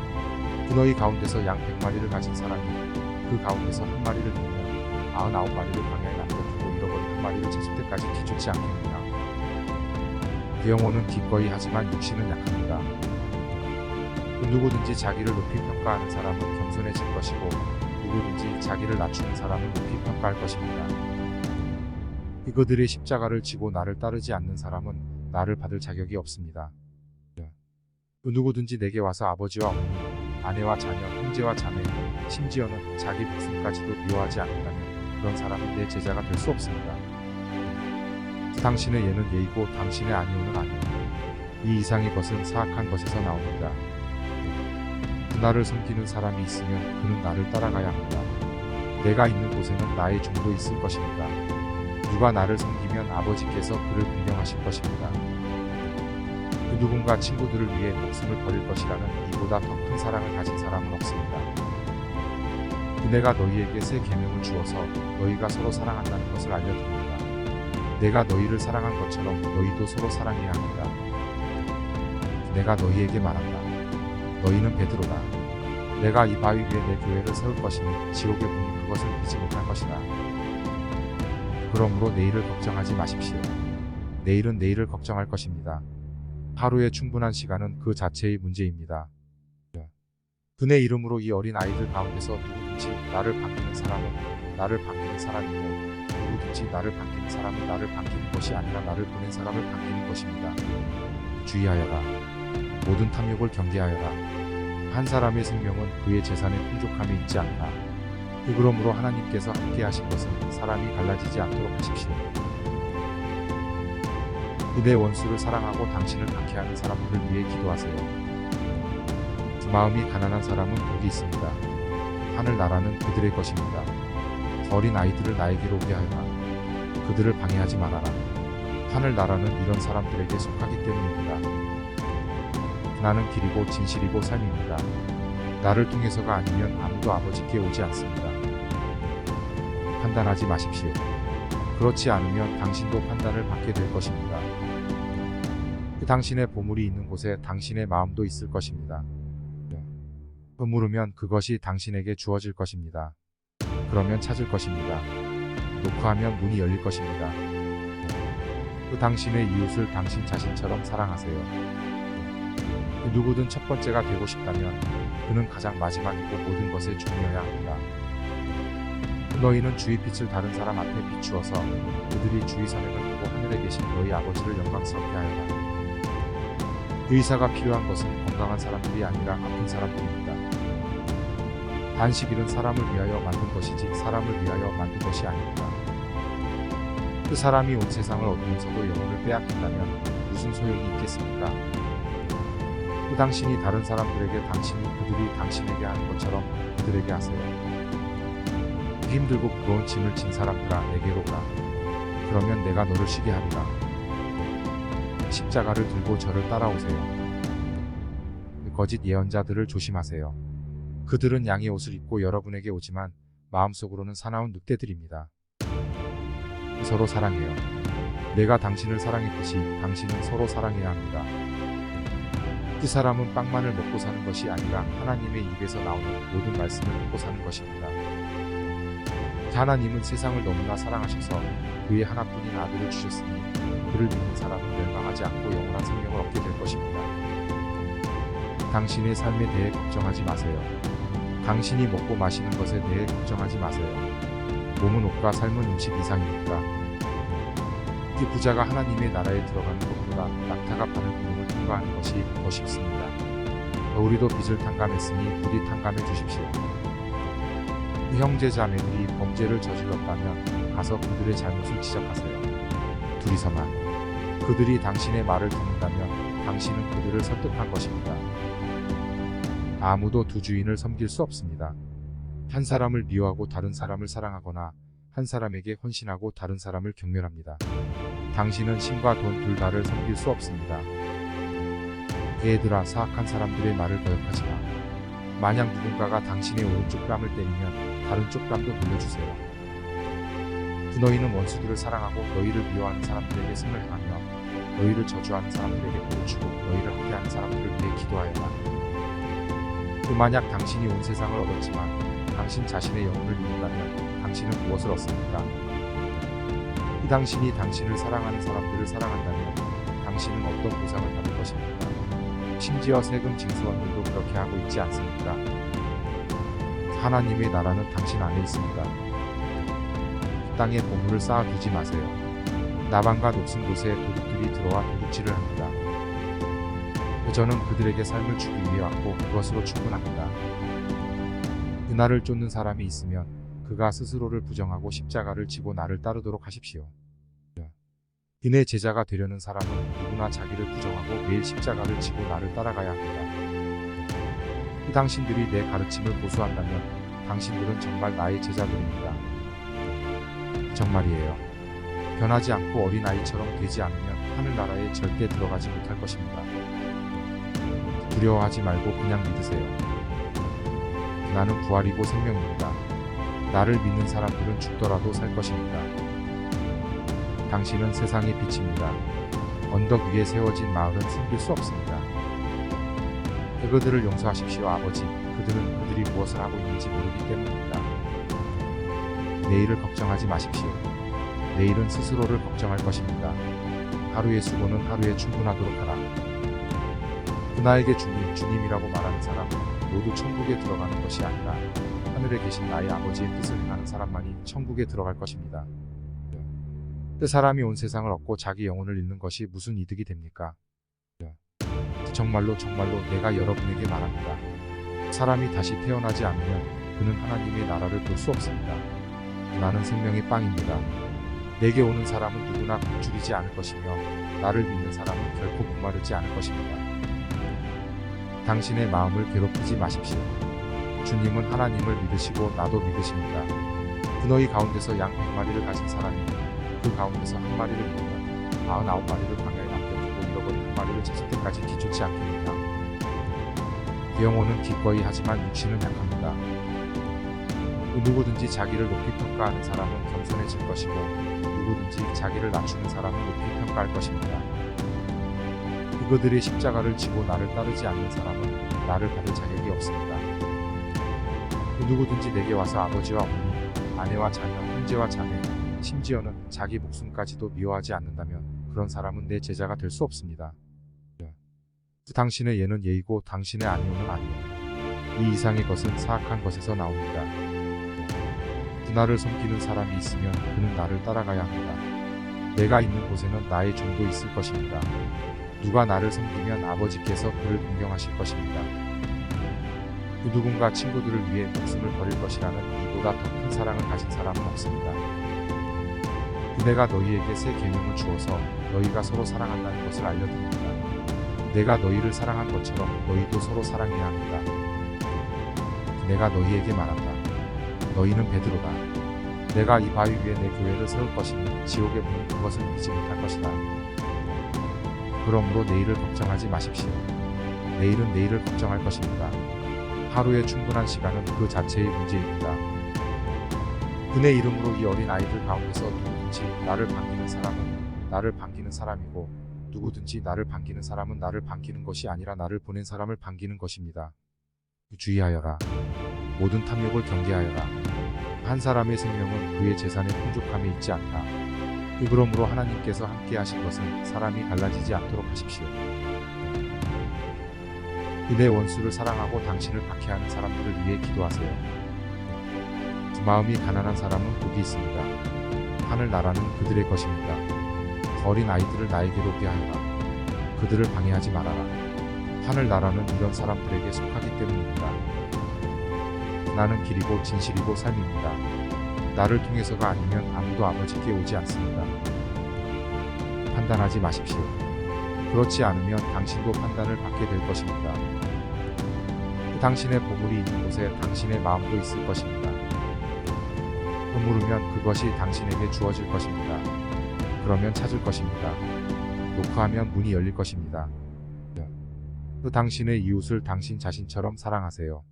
너희 가운데서 양 100마리를 가진 사람이 그 가운데서 한 마리를 잃으면 99마리를 광야에 남겨두고 잃어버린 한 마리를 찾을 때까지 기죽지 않겠느냐. 그 영혼은 기꺼이 하지만 육신은 약합니다. 누구든지 자기를 높이 평가하는 사람은 겸손해질 것이고 누구든지 자기를 낮추는 사람은 높이 평가할 것입니다. 그들의 십자가를 지고 나를 따르지 않는 사람은 나를 받을 자격이 없습니다. 누구든지 내게 와서 아버지와 어머니, 아내와 자녀, 형제와 자매, 심지어는 자기 목숨까지도 미워하지 않는다면 그런 사람은 내 제자가 될 수 없습니다. 당신의 예는 예이고 당신의 아니오는 아니오. 이 이상의 것은 사악한 것에서 나옵니다. 나를 섬기는 사람이 있으면 그는 나를 따라가야 합니다. 내가 있는 곳에는 나의 종도 있을 것입니다. 누가 나를 섬기면 아버지께서 그를 공경하실 것입니다. 그 누군가 친구들을 위해 목숨을 버릴 것이라는 이보다 더 큰 사랑을 가진 사람은 없습니다. 내가 너희에게 새 계명을 주어서 너희가 서로 사랑한다는 것을 알려드립니다. 내가 너희를 사랑한 것처럼 너희도 서로 사랑해야 합니다. 내가 너희에게 말한다. 너희는 베드로다. 내가 이 바위 위에 내 교회를 세울 것이니 지옥의 문이 그것을 이기지 못할 것이다. 그러므로 내일을 걱정하지 마십시오. 내일은 내일을 걱정할 것입니다. 하루에 충분한 시간은 그 자체의 문제입니다. 그의 이름으로 이 어린 아이들 가운데서 누구든지 나를 반기는 사람은 나를 반기는 사람이고 누구든지 나를 반기는 사람은 나를 반기는 것이 아니라 나를 보낸 사람을 반기는 것입니다. 주의하여라. 모든 탐욕을 경계하여라. 한 사람의 생명은 그의 재산의 풍족함에 있지 않다. 그러므로 하나님께서 함께 하신 것은 사람이 갈라지지 않도록 하십시오. 내 원수를 사랑하고 당신을 박해하는 사람들을 위해 기도하세요. 마음이 가난한 사람은 복이 있습니다. 하늘나라는 그들의 것입니다. 어린 아이들을 나에게로 오게 하여라. 그들을 방해하지 말아라. 하늘나라는 이런 사람들에게 속하기 때문입니다. 나는 길이고 진실이고 삶입니다. 나를 통해서가 아니면 아무도 아버지께 오지 않습니다. 판단하지 마십시오. 그렇지 않으면 당신도 판단을 받게 될 것입니다. 당신의 보물이 있는 곳에 당신의 마음도 있을 것입니다. 물으면 그것이 당신에게 주어질 것입니다. 그러면 찾을 것입니다. 노크하면 문이 열릴 것입니다. 당신의 이웃을 당신 자신처럼 사랑하세요. 누구든 첫 번째가 되고 싶다면 그는 가장 마지막이고 모든 것에 종이어야 합니다. 너희는 주의 빛을 다른 사람 앞에 비추어서 그들이 주의 선행을 보고 하늘에 계신 너희 아버지를 영광스럽게 하여라. 의사가 필요한 것은 건강한 사람들이 아니라 아픈 사람들입니다. 단식일은 사람을 위하여 만든 것이지 사람을 위하여 만든 것이 아닙니다. 그 사람이 온 세상을 얻으면서도 영혼을 빼앗긴다면 무슨 소용이 있겠습니까? 그 당신이 다른 사람들에게 당신이 그들이 당신에게 하는 것처럼 그들에게 하세요. 힘들고 무거운 짐을 진 사람들아 내게로 오라. 그러면 내가 너를 쉬게 하리라. 십자가를 들고 저를 따라오세요. 거짓 예언자들을 조심하세요. 그들은 양의 옷을 입고 여러분에게 오지만 마음속으로는 사나운 늑대들입니다. 서로 사랑해요. 내가 당신을 사랑했듯이 당신은 서로 사랑해야 합니다. 그 사람은 빵만을 먹고 사는 것이 아니라 하나님의 입에서 나오는 모든 말씀을 듣고 사는 것입니다. 하나님은 세상을 너무나 사랑하셔서 그의 하나뿐인 아들을 주셨으니 그를 믿는 사람은 멸망하지 않고 영원한 생명을 얻게 될 것입니다. 당신의 삶에 대해 걱정하지 마세요. 당신이 먹고 마시는 것에 대해 걱정하지 마세요. 몸은 옷과 삶은 음식 이상이니까. 그 부자가 하나님의 나라에 들어가는 것보다 낙타가 바늘 구멍을 통과하는 것이 더 쉽습니다. 우리도 빚을 탕감했으니 부디 탕감해 주십시오. 형제 자매들이 범죄를 저질렀다면 가서 그들의 잘못을 지적하세요. 둘이서만. 그들이 당신의 말을 듣는다면 당신은 그들을 설득한 것입니다. 아무도 두 주인을 섬길 수 없습니다. 한 사람을 미워하고 다른 사람을 사랑하거나 한 사람에게 헌신하고 다른 사람을 경멸합니다. 당신은 신과 돈 둘 다를 섬길 수 없습니다. 애들아, 사악한 사람들의 말을 거역하지 마. 만약 누군가가 당신의 오른쪽 뺨을 때리면 다른 쪽 뺨도 돌려주세요. 너희는 원수들을 사랑하고 너희를 미워하는 사람들에게 선을 행하며 너희를 저주하는 사람들에게 복을 주고 너희를 학대하는 사람들을 위해 기도하여라. 만약 당신이 온 세상을 얻었지만 당신 자신의 영혼을 잃는다면 당신은 무엇을 얻습니까? 당신이 당신을 사랑하는 사람들을 사랑한다면 당신은 어떤 보상을 받을 것입니까? 심지어 세금 징수원들도 그렇게 하고 있지 않습니까? 하나님의 나라는 당신 안에 있습니다. 땅에 보물을 쌓아두지 마세요. 나방과 높은 곳에 도둑들이 들어와 도둑질을 합니다. 저는 그들에게 삶을 주기 위해 왔고 그것으로 충분합니다. 그날을 쫓는 사람이 있으면 그가 스스로를 부정하고 십자가를 지고 나를 따르도록 하십시오. 그의 제자가 되려는 사람은 누구나 자기를 부정하고 매일 십자가를 지고 나를 따라가야 합니다. 당신들이 내 가르침을 고수한다면 당신들은 정말 나의 제자들입니다. 정말이에요. 변하지 않고 어린아이처럼 되지 않으면 하늘나라에 절대 들어가지 못할 것입니다. 두려워하지 말고 그냥 믿으세요. 나는 부활이고 생명입니다. 나를 믿는 사람들은 죽더라도 살 것입니다. 당신은 세상의 빛입니다. 언덕 위에 세워진 마을은 숨길 수 없습니다. 그들을 용서하십시오, 아버지. 그들은 그들이 무엇을 하고 있는지 모르기 때문입니다. 내일을 걱정하지 마십시오. 내일은 스스로를 걱정할 것입니다. 하루의 수고는 하루에 충분하도록 하라. 그나에게 주님이라고 말하는 사람은 모두 천국에 들어가는 것이 아니라 하늘에 계신 나의 아버지의 뜻을 행하는 사람만이 천국에 들어갈 것입니다. 그 사람이 온 세상을 얻고 자기 영혼을 잃는 것이 무슨 이득이 됩니까? 정말로 내가 여러분에게 말합니다. 사람이 다시 태어나지 않으면 그는 하나님의 나라를 볼 수 없습니다. 나는 생명의 빵입니다. 내게 오는 사람은 누구나 굶주리지 않을 것이며 나를 믿는 사람은 결코 목마르지 않을 것입니다. 당신의 마음을 괴롭히지 마십시오. 주님은 하나님을 믿으시고 나도 믿으십니다. 너희 가운데서 양 100마리를 가진 사람이 그 가운데서 한 마리를 잃으면 99마리를 광야에 남겨두고 잃어버린 한 마리를 찾을 때까지 뒤쫓지 않겠느냐. 영혼은 기꺼이 하지만 육신은 약합니다. 누구든지 자기를 높이 평가하는 사람은 겸손해질 것이고 누구든지 자기를 낮추는 사람은 높이 평가할 것입니다. 그들의 십자가를 지고 나를 따르지 않는 사람은 나를 받을 자격이 없습니다. 누구든지 내게 와서 아버지와 어머니, 아내와 자녀, 형제와 자매, 심지어는 자기 목숨까지도 미워하지 않는다면 그런 사람은 내 제자가 될 수 없습니다. 당신의 예는 예이고 당신의 아니오는 아니오. 이 이상의 것은 사악한 것에서 나옵니다. 나를 섬기는 사람이 있으면 그는 나를 따라가야 합니다. 내가 있는 곳에는 나의 종도 있을 것입니다. 누가 나를 섬기면 아버지께서 그를 공경하실 것입니다. 누군가 친구들을 위해 목숨을 버릴 것이라는 이보다 더 큰 사랑을 가진 사람은 없습니다. 내가 너희에게 새 계명을 주어서 너희가 서로 사랑한다는 것을 알려드립니다. 내가 너희를 사랑한 것처럼 너희도 서로 사랑해야 합니다. 내가 너희에게 말한다. 너희는 베드로다. 내가 이 바위 위에 내 교회를 세울 것이니 지옥의 문은 그것을 이기지 못할 것이다. 그러므로 내일을 걱정하지 마십시오. 내일은 내일을 걱정할 것입니다. 하루의 충분한 시간은 그 자체의 문제입니다. 그의 이름으로 이 어린 아이들 가운데서 누구 누구든지 나를 반기는 사람은 나를 반기는 사람이고 누구든지 나를 반기는 사람은 나를 반기는 것이 아니라 나를 보낸 사람을 반기는 것입니다. 주의하여라. 모든 탐욕을 경계하여라. 한 사람의 생명은 그의 재산의 풍족함에 있지 않다. 그러므로 하나님께서 함께 하신 것은 사람이 갈라지지 않도록 하십시오. 내 원수를 사랑하고 당신을 박해하는 사람들을 위해 기도하세요. 마음이 가난한 사람은 복이 있습니다. 하늘 나라는 그들의 것입니다. 어린 아이들을 나에게로 오게 하여라. 그들을 방해하지 말아라. 하늘 나라는 이런 사람들에게 속하기 때문입니다. 나는 길이고 진실이고 삶입니다. 나를 통해서가 아니면 아무도 아버지께 오지 않습니다. 판단하지 마십시오. 그렇지 않으면 당신도 판단을 받게 될 것입니다. 당신의 보물이 있는 곳에 당신의 마음도 있을 것입니다. 물으면 그것이 당신에게 주어질 것입니다. 그러면 찾을 것입니다. 노크하면 문이 열릴 것입니다. 당신의 이웃을 당신 자신처럼 사랑하세요.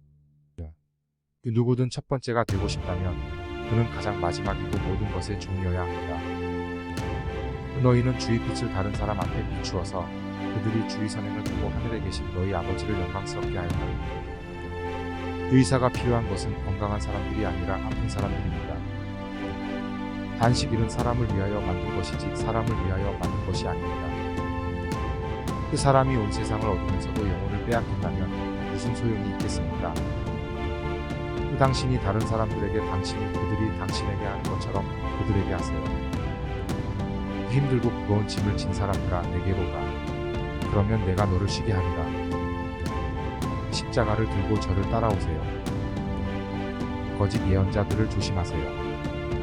누구든 첫 번째가 되고 싶다면 그는 가장 마지막이고 모든 것의 종이어야 합니다. 너희는 주의 빛을 다른 사람 앞에 비추어서 그들이 주의 선행을 보고 하늘에 계신 너희 아버지를 영광스럽게 하여라. 의사가 필요한 것은 건강한 사람들이 아니라 아픈 사람들입니다. 단식일은 사람을 위하여 만든 것이지 사람을 위하여 만든 것이 아닙니다. 그 사람이 온 세상을 얻으면서도 영혼을 빼앗긴다면 무슨 소용이 있겠습니까? 그 당신이 다른 사람들에게 당신이 그들이 당신에게 하는 것처럼 그들에게 하세요. 힘들고 무거운 짐을 진 사람들아 내게로 가. 그러면 내가 너를 쉬게 하리라. 십자가를 들고 저를 따라오세요. 거짓 예언자들을 조심하세요.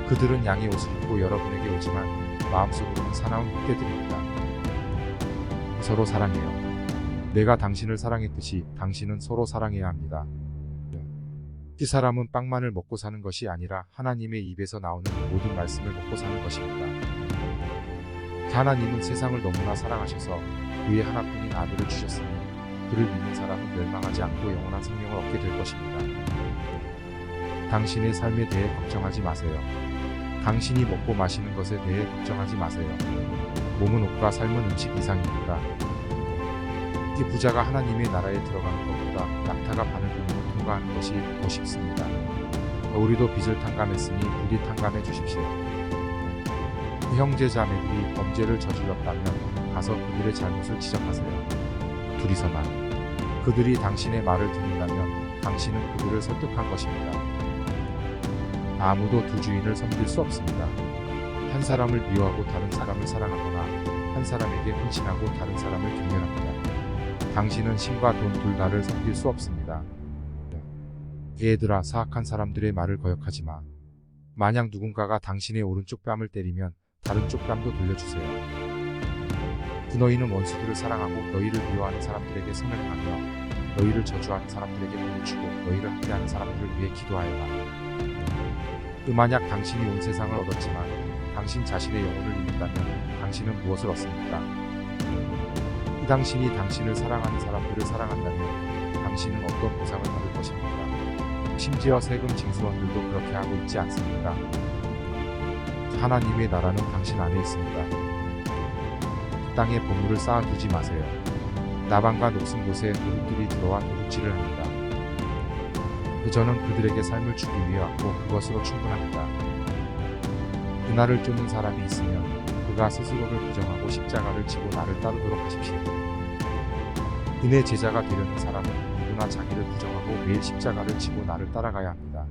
그들은 양의 옷을 입고 여러분에게 오지만 마음속으로는 사나운 흑돼들입니다. 서로 사랑해요. 내가 당신을 사랑했듯이 당신은 서로 사랑해야 합니다. 이 사람은 빵만을 먹고 사는 것이 아니라 하나님의 입에서 나오는 모든 말씀을 먹고 사는 것입니다. 하나님은 세상을 너무나 사랑하셔서 그의 하나뿐인 아들을 주셨으니 그를 믿는 사람은 멸망하지 않고 영원한 생명을 얻게 될 것입니다. 당신의 삶에 대해 걱정하지 마세요. 당신이 먹고 마시는 것에 대해 걱정하지 마세요. 몸은 옷과 삶은 음식 이상입니다. 이 부자가 하나님의 나라에 들어가는 것보다 낙타가 바늘구멍을 통과하는 것이 더 쉽습니다. 우리도 빚을 탕감했으니 부디 탕감해 주십시오. 형제 자매들이 범죄를 저질렀다면 가서 그들의 잘못을 지적하세요. 둘이서만. 그들이 당신의 말을 듣는다면 당신은 그들을 설득한 것입니다. 아무도 두 주인을 섬길 수 없습니다. 한 사람을 미워하고 다른 사람을 사랑하거나 한 사람에게 헌신하고 다른 사람을 경멸합니다. 당신은 신과 돈 둘 다를 섬길 수 없습니다. 얘들아, 사악한 사람들의 말을 거역하지 마. 만약 누군가가 당신의 오른쪽 뺨을 때리면 다른 쪽 뺨도 돌려주세요. 너희는 원수들을 사랑하고 너희를 미워하는 사람들에게 선을 행하며 너희를 저주하는 사람들에게 복을 주고 너희를 학대하는 사람들을 위해 기도하여라. 만약 당신이 온 세상을 얻었지만 당신 자신의 영혼을 잃는다면 당신은 무엇을 얻습니까? 당신이 당신을 사랑하는 사람들을 사랑한다면 당신은 어떤 보상을 받을 것입니까? 심지어 세금 징수원들도 그렇게 하고 있지 않습니까? 하나님의 나라는 당신 안에 있습니다. 땅에 보물을 쌓아두지 마세요. 나방과 녹슨 곳에 도둑들이 들어와 도둑질을 합니다. 저는 그들에게 삶을 주기 위해 왔고 그것으로 충분합니다. 그날을 쫓는 사람이 있으면 그가 스스로를 부정하고 십자가를 지고 나를 따르도록 하십시오. 그의 제자가 되려는 사람은 누구나 자기를 부정하고 매일 십자가를 지고 나를 따라가야 합니다.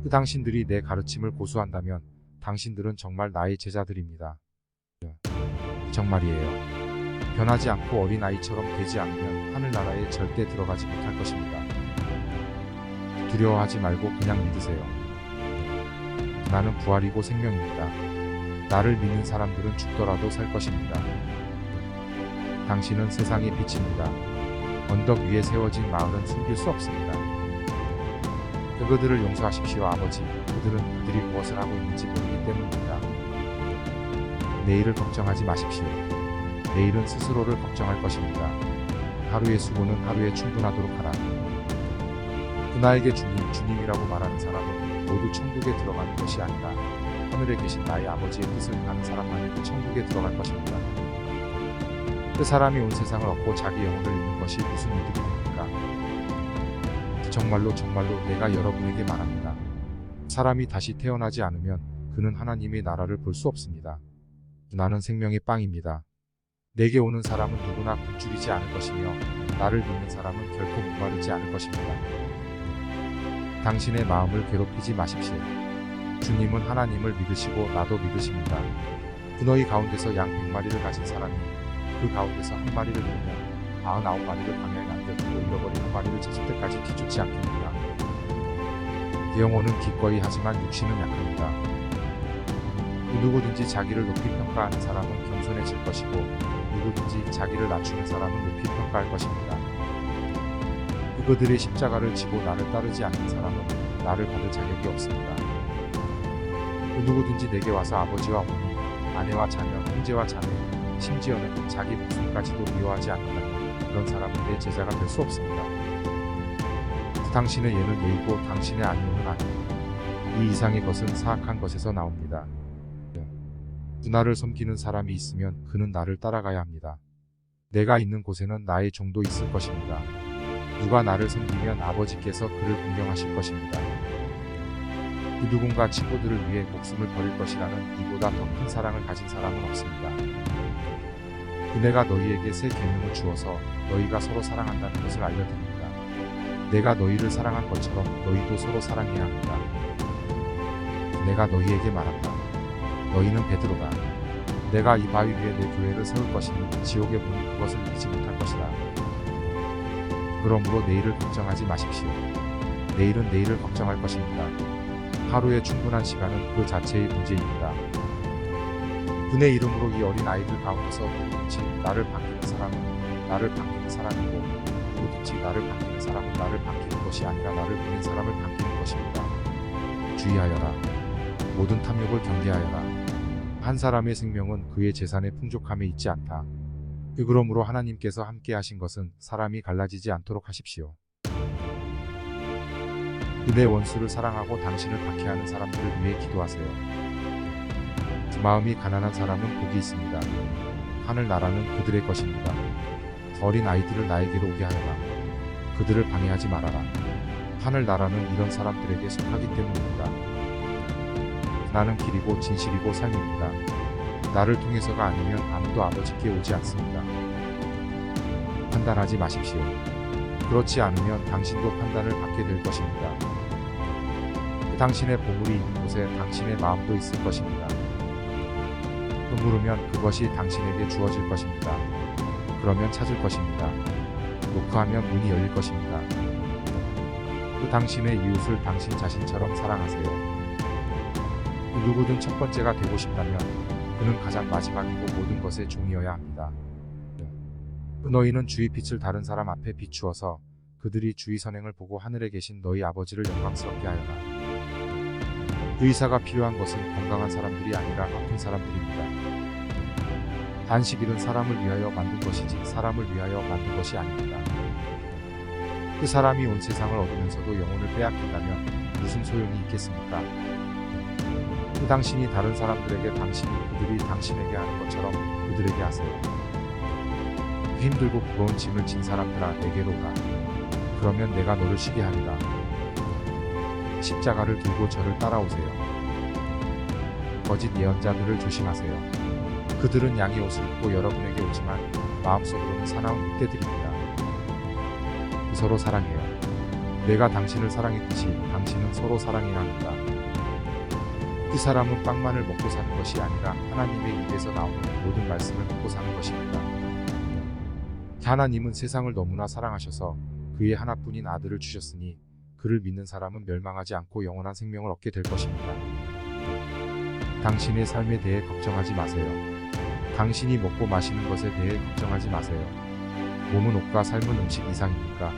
그 당신들이 내 가르침을 고수한다면 당신들은 정말 나의 제자들입니다. 정말이에요. 변하지 않고 어린아이처럼 되지 않으면 하늘나라에 절대 들어가지 못할 것입니다. 두려워하지 말고 그냥 믿으세요. 나는 부활이고 생명입니다. 나를 믿는 사람들은 죽더라도 살 것입니다. 당신은 세상의 빛입니다. 언덕 위에 세워진 마을은 숨길 수 없습니다. 그들을 용서하십시오, 아버지. 그들은 그들이 무엇을 하고 있는지 모르기 때문입니다. 내일을 걱정하지 마십시오. 내일은 스스로를 걱정할 것입니다. 하루의 수고는 하루에 충분하도록 하라. 나에게 주님이라고 말하는 사람은 모두 천국에 들어가는 것이 아니라 하늘에 계신 나의 아버지의 뜻을 행하는 사람만이 천국에 들어갈 것입니다. 그 사람이 온 세상을 얻고 자기 영혼을 잃는 것이 무슨 이득이 됩니까? 정말로 내가 여러분에게 말합니다. 사람이 다시 태어나지 않으면 그는 하나님의 나라를 볼 수 없습니다. 나는 생명의 빵입니다. 내게 오는 사람은 누구나 굶주리지 않을 것이며 나를 믿는 사람은 결코 목마르지 않을 것입니다. 당신의 마음을 괴롭히지 마십시오. 주님은 하나님을 믿으시고 나도 믿으십니다. 너희 가운데서 양 100마리를 가진 사람이 그 가운데서 한 마리를 잃으면 99마리를 광야에 남겨두고 잃어버린 한 마리를 찾을 때까지 기죽지 않겠느냐. 영혼은 기꺼이 하지만 육신은 약합니다. 누구든지 자기를 높이 평가하는 사람은 겸손해질 것이고 누구든지 자기를 낮추는 사람은 높이 평가할 것입니다. 그들의 십자가를 지고 나를 따르지 않는 사람은 나를 받을 자격이 없습니다. 누구든지 내게 와서 아버지와 어머니, 아내와 자녀, 형제와 자매, 심지어는 자기 목숨까지도 미워하지 않는다면 그런 사람은 내 제자가 될 수 없습니다. 당신의 예는 예이고 당신의 아니오는 아니오. 이 이상의 것은 사악한 것에서 나옵니다. 나를 섬기는 사람이 있으면 그는 나를 따라가야 합니다. 내가 있는 곳에는 나의 종도 있을 것입니다. 누가 나를 섬기면 아버지께서 그를 공경하실 것입니다. 누군가 친구들을 위해 목숨을 버릴 것이라는 이보다 더 큰 사랑을 가진 사람은 없습니다. 내가 너희에게 새 계명을 주어서 너희가 서로 사랑한다는 것을 알려드립니다. 내가 너희를 사랑한 것처럼 너희도 서로 사랑해야 합니다. 내가 너희에게 말한다. 너희는 베드로다. 내가 이 바위 위에 내 교회를 세울 것이니 지옥의 문이 그것을 이기지 못할 것이다. 그러므로 내일을 걱정하지 마십시오. 내일은 내일을 걱정할 것입니다. 하루에 충분한 시간은 그 자체의 문제입니다. 그의 이름으로 이 어린 아이들 가운데서 누구든지 나를 반기는 사람은 나를 반기는 사람이고 누구든지 나를 반기는 사람은 나를 반기는 것이 아니라 나를 보낸 사람을 반기는 것입니다. 주의하여라. 모든 탐욕을 경계하여라. 한 사람의 생명은 그의 재산의 풍족함에 있지 않다. 그러므로 하나님께서 함께 하신 것은 사람이 갈라지지 않도록 하십시오. 내 원수를 사랑하고 당신을 박해하는 사람들을 위해 기도하세요. 마음이 가난한 사람은 복이 있습니다. 하늘 나라는 그들의 것입니다. 어린 아이들을 나에게로 오게 하여라. 그들을 방해하지 말아라. 하늘 나라는 이런 사람들에게 속하기 때문입니다. 나는 길이고 진실이고 삶입니다. 나를 통해서가 아니면 아무도 아버지께 오지 않습니다. 판단하지 마십시오. 그렇지 않으면 당신도 판단을 받게 될 것입니다. 당신의 보물이 있는 곳에 당신의 마음도 있을 것입니다. 물으면 그것이 당신에게 주어질 것입니다. 그러면 찾을 것입니다. 노크하면 문이 열릴 것입니다. 당신의 이웃을 당신 자신처럼 사랑하세요. 누구든 첫 번째가 되고 싶다면 그는 가장 마지막이고 모든 것의 종이어야 합니다. 너희는 주의 빛을 다른 사람 앞에 비추어서 그들이 주의 선행을 보고 하늘에 계신 너희 아버지를 영광스럽게 하여라. 의사가 필요한 것은 건강한 사람들이 아니라 아픈 사람들입니다. 단식일은 사람을 위하여 만든 것이지 사람을 위하여 만든 것이 아닙니다. 그 사람이 온 세상을 얻으면서도 영혼을 빼앗긴다면 무슨 소용이 있겠습니까? 그 당신이 다른 사람들에게 당신이 그들이 당신에게 하는 것처럼 그들에게 하세요. 힘들고 무거운 짐을 진 사람들아 내게로 가. 그러면 내가 너를 쉬게 하리라. 십자가를 들고 저를 따라오세요. 거짓 예언자들을 조심하세요. 그들은 양의 옷을 입고 여러분에게 오지만 마음속으로는 사나운 늑대들입니다. 서로 사랑해요. 내가 당신을 사랑했듯이 당신은 서로 사랑해야 합니다. 이 사람은 빵만을 먹고 사는 것이 아니라 하나님의 입에서 나오는 모든 말씀을 먹고 사는 것입니다. 하나님은 세상을 너무나 사랑하셔서 그의 하나뿐인 아들을 주셨으니 그를 믿는 사람은 멸망하지 않고 영원한 생명을 얻게 될 것입니다. 당신의 삶에 대해 걱정하지 마세요. 당신이 먹고 마시는 것에 대해 걱정하지 마세요. 몸은 옷과 삶은 음식 이상입니까?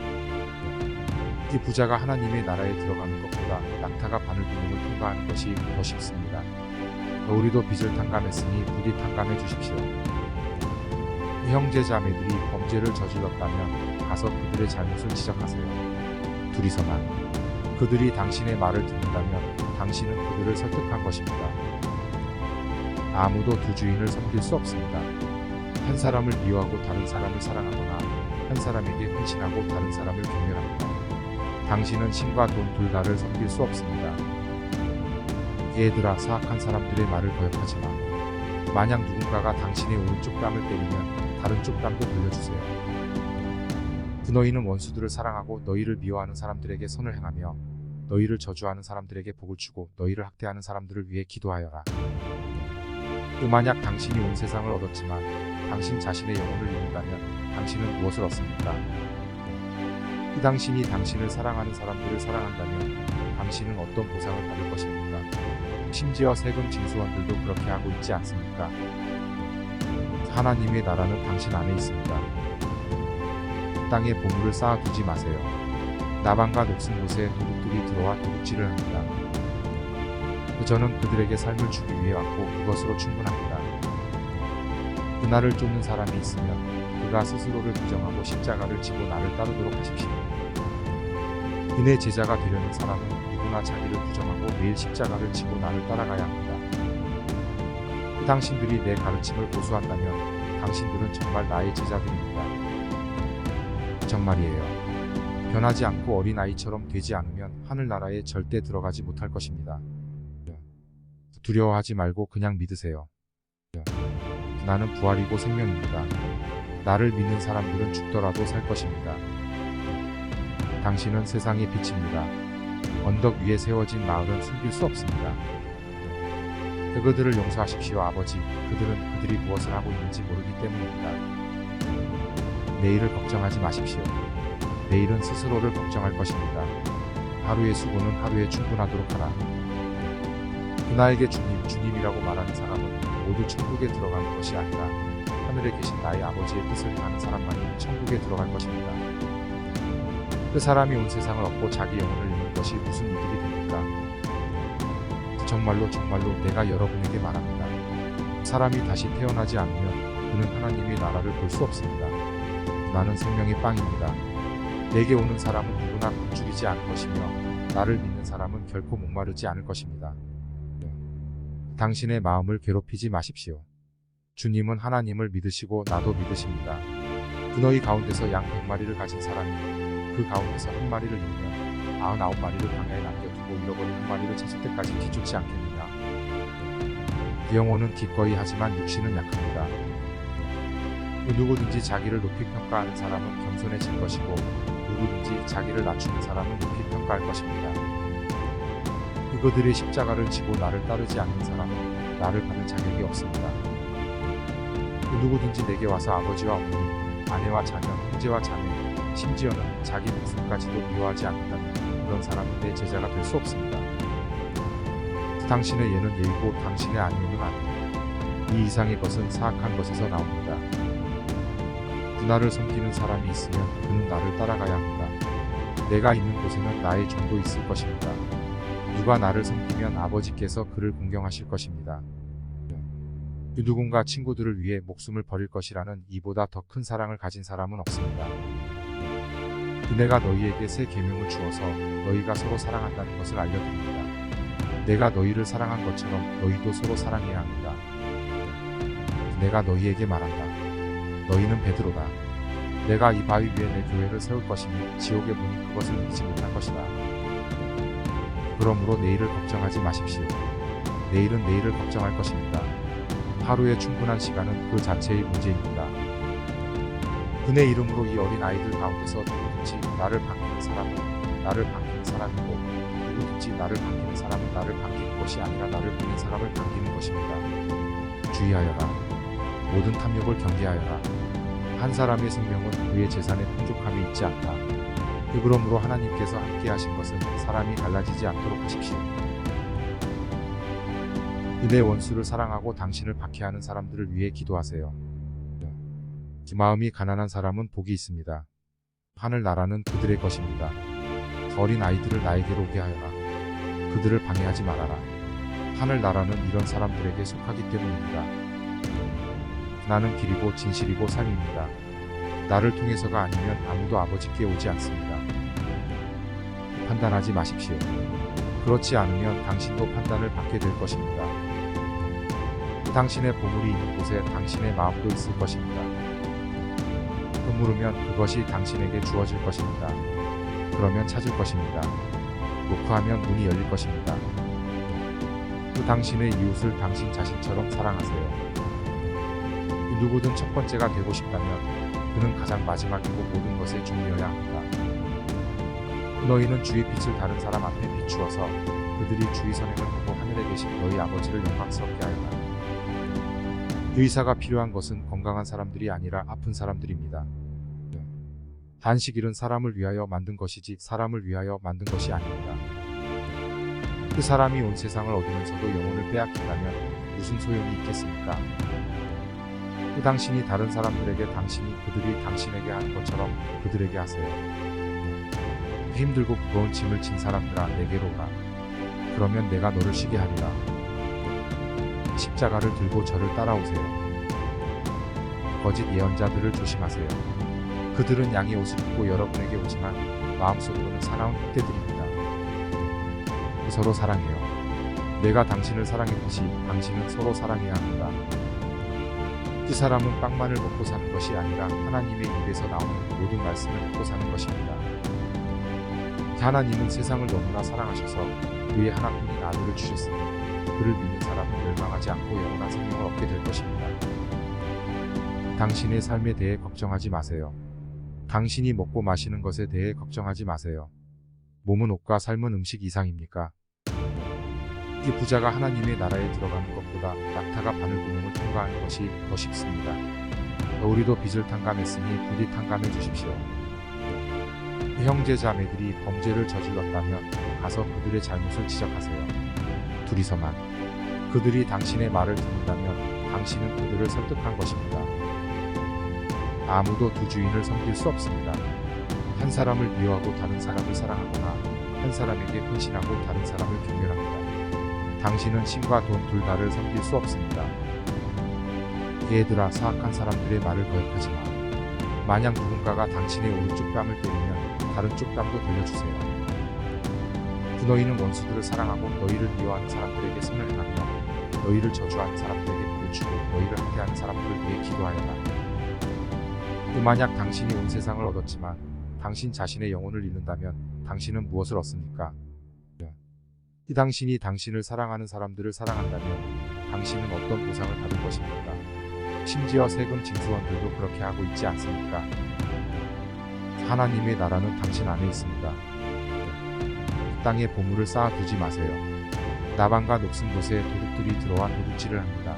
이 부자가 하나님의 나라에 들어가는 것보다 낙타가 바늘구멍을 통과하는 것이 더 쉽습니다. 우리도 빚을 탕감했으니 부디 탕감해 주십시오. 형제 자매들이 범죄를 저질렀다면 가서 그들의 잘못을 지적하세요. 둘이서만. 그들이 당신의 말을 듣는다면 당신은 그들을 설득한 것입니다. 아무도 두 주인을 섬길 수 없습니다. 한 사람을 미워하고 다른 사람을 사랑하거나 한 사람에게 헌신하고 다른 사람을 경멸합니다. 당신은 신과 돈 둘 다를 섬길 수 없습니다. 얘들아, 사악한 사람들의 말을 거역하지 마. 만약 누군가가 당신의 오른쪽 뺨을 때리면 다른 쪽 뺨도 돌려주세요. 너희는 원수들을 사랑하고 너희를 미워하는 사람들에게 선을 행하며 너희를 저주하는 사람들에게 복을 주고 너희를 학대하는 사람들을 위해 기도하여라. 만약 당신이 온 세상을 얻었지만 당신 자신의 영혼을 잃는다면 당신은 무엇을 얻습니까? 당신이 당신을 사랑하는 사람들을 사랑한다면 당신은 어떤 보상을 받을 것입니까? 심지어 세금 징수원들도 그렇게 하고 있지 않습니까? 하나님의 나라는 당신 안에 있습니다. 땅에 보물을 쌓아두지 마세요. 나방과 녹슨 곳에 도둑들이 들어와 도둑질을 합니다. 저는 그들에게 삶을 주기 위해 왔고 그것으로 충분합니다. 그날을 쫓는 사람이 있으면 그가 스스로를 부정하고 십자가를 지고 나를 따르도록 하십시오. 그의 제자가 되려는 사람은 누구나 자기를 부정하고 매일 십자가를 지고 나를 따라가야 합니다. 당신들이 내 가르침을 고수한다면 당신들은 정말 나의 제자들입니다. 정말이에요. 변하지 않고 어린아이처럼 되지 않으면 하늘나라에 절대 들어가지 못할 것입니다. 두려워하지 말고 그냥 믿으세요. 나는 부활이고 생명입니다. 나를 믿는 사람들은 죽더라도 살 것입니다. 당신은 세상의 빛입니다. 언덕 위에 세워진 마을은 숨길 수 없습니다. 그들을 용서하십시오, 아버지. 그들은 그들이 무엇을 하고 있는지 모르기 때문입니다. 내일을 걱정하지 마십시오. 내일은 스스로를 걱정할 것입니다. 하루의 수고는 하루에 충분하도록 하라. 그나에게 주님이라고 말하는 사람은 모두 천국에 들어가는 것이 아니라 하늘에 계신 나의 아버지의 뜻을 행하는 사람만이 천국에 들어갈 것입니다. 그 사람이 온 세상을 얻고 자기 영혼을 잃는 것이 무슨 이득이 됩니까? 정말로 내가 여러분에게 말합니다. 사람이 다시 태어나지 않으면 그는 하나님의 나라를 볼 수 없습니다. 나는 생명의 빵입니다. 내게 오는 사람은 누구나 굶주리지 않을 것이며 나를 믿는 사람은 결코 목마르지 않을 것입니다. 당신의 마음을 괴롭히지 마십시오. 주님은 하나님을 믿으시고 나도 믿으십니다. 너희 가운데서 양 100마리를 가진 사람이 그 가운데서 한 마리를 잃으면 99마리를 광야에 남겨두고 잃어버린 한 마리를 찾을 때까지 기죽지 않겠느냐. 영혼은 기꺼이 하지만 육신은 약합니다. 누구든지 자기를 높이 평가하는 사람은 겸손해질 것이고 누구든지 자기를 낮추는 사람은 높이 평가할 것입니다. 그들의 십자가를 지고 나를 따르지 않는 사람은 나를 받을 자격이 없습니다. 누구든지 내게 와서 아버지와 어머니, 아내와 자녀, 형제와 자매, 심지어는 자기 목숨까지도 미워하지 않는다면 그런 사람은 내 제자가 될 수 없습니다. 당신의 예는 예이고 당신의 아니오는 아니에요. 이 이상의 것은 사악한 것에서 나옵니다. 나를 섬기는 사람이 있으면 그는 나를 따라가야 합니다. 내가 있는 곳에는 나의 종도 있을 것입니다. 누가 나를 섬기면 아버지께서 그를 공경하실 것입니다. 누군가 친구들을 위해 목숨을 버릴 것이라는 이보다 더 큰 사랑을 가진 사람은 없습니다. 내가 너희에게 새 계명을 주어서 너희가 서로 사랑한다는 것을 알려드립니다. 내가 너희를 사랑한 것처럼 너희도 서로 사랑해야 합니다. 내가 너희에게 말한다. 너희는 베드로다. 내가 이 바위 위에 내 교회를 세울 것이니 지옥의 문이 그것을 이기지 못할 것이다. 그러므로 내일을 걱정하지 마십시오. 내일은 내일을 걱정할 것입니다. 하루에 충분한 시간은 그 자체의 문제입니다. 그의 이름으로 이 어린 아이들 가운데서 누구든지 나를 반기는 사람은 나를 반기는 사람이고 누구든지 나를 반기는 사람은 나를 반기는 것이 아니라 나를 보낸 사람을 반기는 것입니다. 주의하여라. 모든 탐욕을 경계하여라. 한 사람의 생명은 그의 재산에 풍족함이 있지 않다. 그러므로 하나님께서 함께 하신 것은 사람이 갈라지지 않도록 하십시오. 내 원수를 사랑하고 당신을 박해하는 사람들을 위해 기도하세요. 마음이 가난한 사람은 복이 있습니다. 하늘나라는 그들의 것입니다. 어린 아이들을 나에게로 오게 하여라. 그들을 방해하지 말아라. 하늘나라는 이런 사람들에게 속하기 때문입니다. 나는 길이고 진실이고 삶입니다. 나를 통해서가 아니면 아무도 아버지께 오지 않습니다. 판단하지 마십시오. 그렇지 않으면 당신도 판단을 받게 될 것입니다. 당신의 보물이 있는 곳에 당신의 마음도 있을 것입니다. 물으면 그것이 당신에게 주어질 것입니다. 그러면 찾을 것입니다. 노크하면 문이 열릴 것입니다. 또 당신의 이웃을 당신 자신처럼 사랑하세요. 누구든 첫 번째가 되고 싶다면 그는 가장 마지막이고 모든 것에 종이어야 합니다. 너희는 주의 빛을 다른 사람 앞에 비추어서 그들이 주의 선행을 보고 하늘에 계신 너희 아버지를 영광스럽게 하여라. 의사가 필요한 것은 건강한 사람들이 아니라 아픈 사람들입니다. 단식 일은 사람을 위하여 만든 것이지 사람을 위하여 만든 것이 아닙니다. 그 사람이 온 세상을 얻으면서도 영혼을 빼앗긴다면 무슨 소용이 있겠습니까? 그 당신이 다른 사람들에게 당신이 그들이 당신에게 하는 것처럼 그들에게 하세요. 힘들고 무거운 짐을 진 사람들아 내게로 오라. 그러면 내가 너를 쉬게 하리라. 십자가를 들고 저를 따라오세요. 거짓 예언자들을 조심하세요. 그들은 양의 옷을 입고 여러분에게 오지만 마음속으로는 사나운 흑돼들입니다. 서로 사랑해요. 내가 당신을 사랑했듯이 당신은 서로 사랑해야 합니다. 그 사람은 빵만을 먹고 사는 것이 아니라 하나님의 입에서 나오는 모든 말씀을 먹고 사는 것입니다. 하나님은 세상을 너무나 사랑하셔서 그의 하나뿐인 아들을 주셨으니 그를 믿는 사람은 멸망하지 않고 영원한 생명을 얻게 될 것입니다. 당신의 삶에 대해 걱정하지 마세요. 당신이 먹고 마시는 것에 대해 걱정하지 마세요. 몸은 옷과 삶은 음식 이상입니까? 이 부자가 하나님의 나라에 들어가는 것보다 낙타가 바늘구멍을 통과하는 것이 더 쉽습니다. 우리도 빚을 탕감했으니 부디 탕감해 주십시오. 형제 자매들이 범죄를 저질렀다면 가서 그들의 잘못을 지적하세요. 둘이서만. 그들이 당신의 말을 듣는다면 당신은 그들을 설득한 것입니다. 아무도 두 주인을 섬길 수 없습니다. 한 사람을 미워하고 다른 사람을 사랑하거나 한 사람에게 헌신하고 다른 사람을 경멸합니다. 당신은 신과 돈 둘 다를 섬길 수 없습니다. 얘들아, 사악한 사람들의 말을 거역하지 마. 만약 누군가가 당신의 오른쪽 뺨을 때리면 다른 쪽 뺨도 돌려주세요. 너희는 원수들을 사랑하고 너희를 미워하는 사람들에게 선을 행하며 너희를 저주하는 사람들에게 복을 주고 너희를 학대하는 사람들을 위해 기도하여라. 만약 당신이 온 세상을 얻었지만 당신 자신의 영혼을 잃는다면 당신은 무엇을 얻습니까? 이 당신이 당신을 사랑하는 사람들을 사랑한다면 당신은 어떤 보상을 받을 것입니까? 심지어 세금 징수원들도 그렇게 하고 있지 않습니까? 하나님의 나라는 당신 안에 있습니다. 땅에 보물을 쌓아두지 마세요. 나방과 녹슨 곳에 도둑들이 들어와 도둑질을 합니다.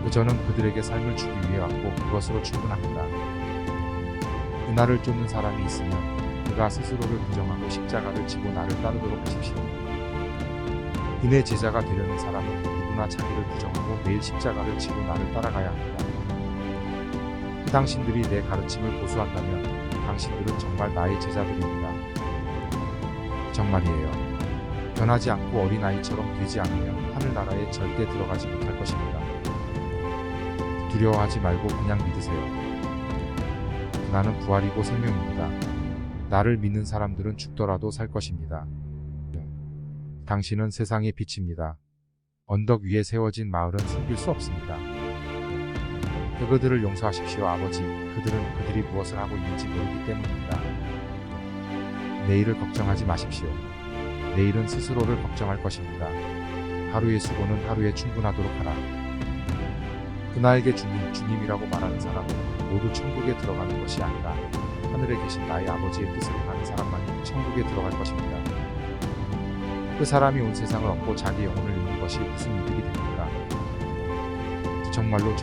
저는 그들에게 삶을 주기 위해 왔고 그것으로 충분합니다. 나를 쫓는 사람이 있으면 그가 스스로를 부정하고 십자가를 지고 나를 따르도록 하십시오. 내 제자가 되려는 사람은 누구나 자기를 부정하고 매일 십자가를 지고 나를 따라가야 합니다. 당신들이 내 가르침을 고수한다면 당신들은 정말 나의 제자들입니다. 정말이에요. 변하지 않고 어린아이처럼 되지 않으면 하늘나라에 절대 들어가지 못할 것입니다. 두려워하지 말고 그냥 믿으세요. 나는 부활이고 생명입니다. 나를 믿는 사람들은 죽더라도 살 것입니다. 당신은 세상의 빛입니다. 언덕 위에 세워진 마을은 숨길 수 없습니다. 그들을 용서하십시오, 아버지. 그들은 그들이 무엇을 하고 있는지 모르기 때문입니다. 내일을 걱정하지 마십시오. 내일은 스스로를 걱정할 것입니다. 하루의 수고는 하루에 충분하도록 하라. 그나에게 주님이라고 말하는 사람은 모두 천국에 들어가는 것이 아니라 하늘에 계신 나의 아버지의 뜻을 하는 사람만이 천국에 들어갈 것입니다. 그 사람이 온 세상을 얻고 자기 영혼을 잃는 것이 무슨 이득이 됩니까? 정말로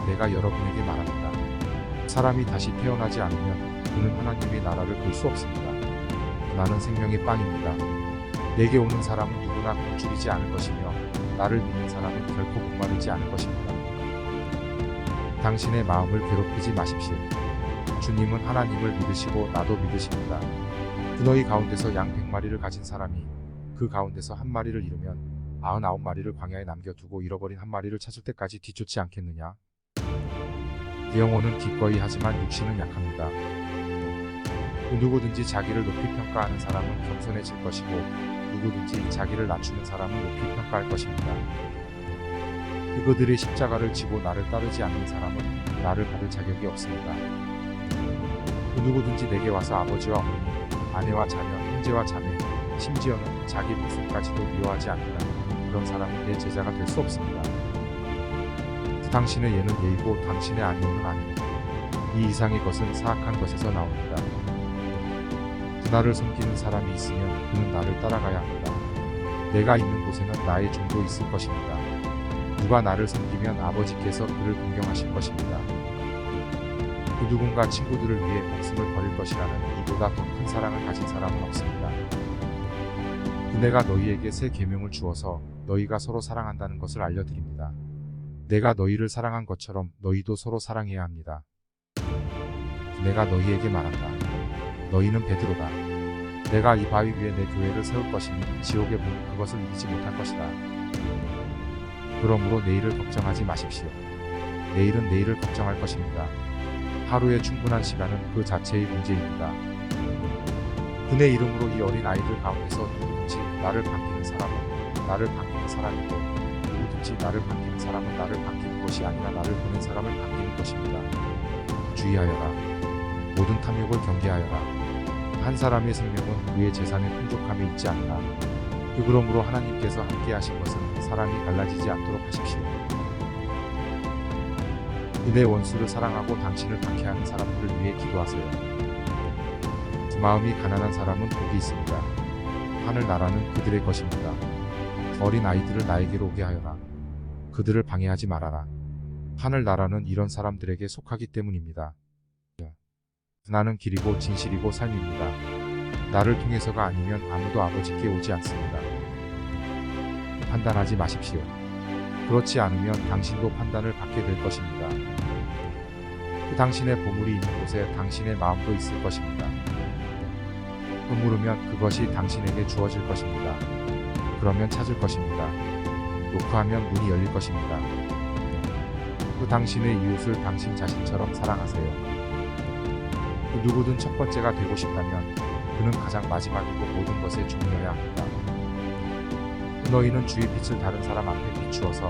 내가 여러분에게 말합니다. 사람이 다시 태어나지 않으면 그는 하나님의 나라를 볼 수 없습니다. 나는 생명의 빵입니다. 내게 오는 사람은 누구나 굶주리지 않을 것이며 나를 믿는 사람은 결코 목마르지 않을 것입니다. 당신의 마음을 괴롭히지 마십시오. 주님은 하나님을 믿으시고 나도 믿으십니다. 너희 가운데서 양 100마리를 가진 사람이 그 가운데서 한 마리를 잃으면 99마리를 광야에 남겨두고 잃어버린 한 마리를 찾을 때까지 뒤쫓지 않겠느냐? 영혼은 기꺼이 하지만 육신은 약합니다. 누구든지 자기를 높이 평가하는 사람은 겸손해질 것이고 누구든지 자기를 낮추는 사람은 높이 평가할 것입니다. 그들의 십자가를 지고 나를 따르지 않는 사람은 나를 받을 자격이 없습니다. 그 누구든지 내게 와서 아버지와 어머니, 아내와 자녀, 형제와 자매, 심지어는 자기 목숨까지도 미워하지 않는다면 그런 사람은 내 제자가 될 수 없습니다. 당신의 예는 예이고 당신의 아니오는 아니오. 이 이상의 것은 사악한 것에서 나옵니다. 나를 섬기는 사람이 있으면 그는 나를 따라가야 합니다. 내가 있는 곳에는 나의 종도 있을 것입니다. 누가 나를 섬기면 아버지께서 그를 공경하실 것입니다. 그 누군가 친구들을 위해 목숨을 버릴 것이라는 이보다 더 큰 사랑을 가진 사람은 없습니다. 내가 너희에게 새 계명을 주어서 너희가 서로 사랑한다는 것을 알려드립니다. 내가 너희를 사랑한 것처럼 너희도 서로 사랑해야 합니다. 내가 너희에게 말한다. 너희는 베드로다. 내가 이 바위 위에 내 교회를 세울 것이니 지옥의 문은 그것을 이기지 못할 것이다. 그러므로 내일을 걱정하지 마십시오. 내일은 내일을 걱정할 것입니다. 하루의 충분한 시간은 그 자체의 문제입니다. 그의 이름으로 이 어린 아이들 가운데서 누구든지 나를 반기는 사람은 나를 반기는 사람이고 누구든지 나를 반기는 사람은 나를 반기는 것이 아니라 나를 보낸 사람을 반기는 것입니다. 주의하여라. 모든 탐욕을 경계하여라. 한 사람의 생명은 그의 재산의 풍족함에 있지 않다. 그러므로 하나님께서 함께 하신 것은 사람이 갈라지지 않도록 하십시오. 내 원수를 사랑하고 당신을 박해하는 사람들을 위해 기도하세요. 마음이 가난한 사람은 복이 있습니다. 하늘 나라는 그들의 것입니다. 어린 아이들을 나에게로 오게 하여라. 그들을 방해하지 말아라. 하늘 나라는 이런 사람들에게 속하기 때문입니다. 나는 길이고 진실이고 삶입니다. 나를 통해서가 아니면 아무도 아버지께 오지 않습니다. 판단하지 마십시오. 그렇지 않으면 당신도 판단을 받게 될 것입니다. 그 당신의 보물이 있는 곳에 당신의 마음도 있을 것입니다. 물으면 그것이 당신에게 주어질 것입니다. 그러면 찾을 것입니다. 노크하면 문이 열릴 것입니다. 그 당신의 이웃을 당신 자신처럼 사랑하세요. 그 누구든 첫 번째가 되고 싶다면 그는 가장 마지막이고 모든 것에 종이어야 합니다. 너희는 주의 빛을 다른 사람 앞에 비추어서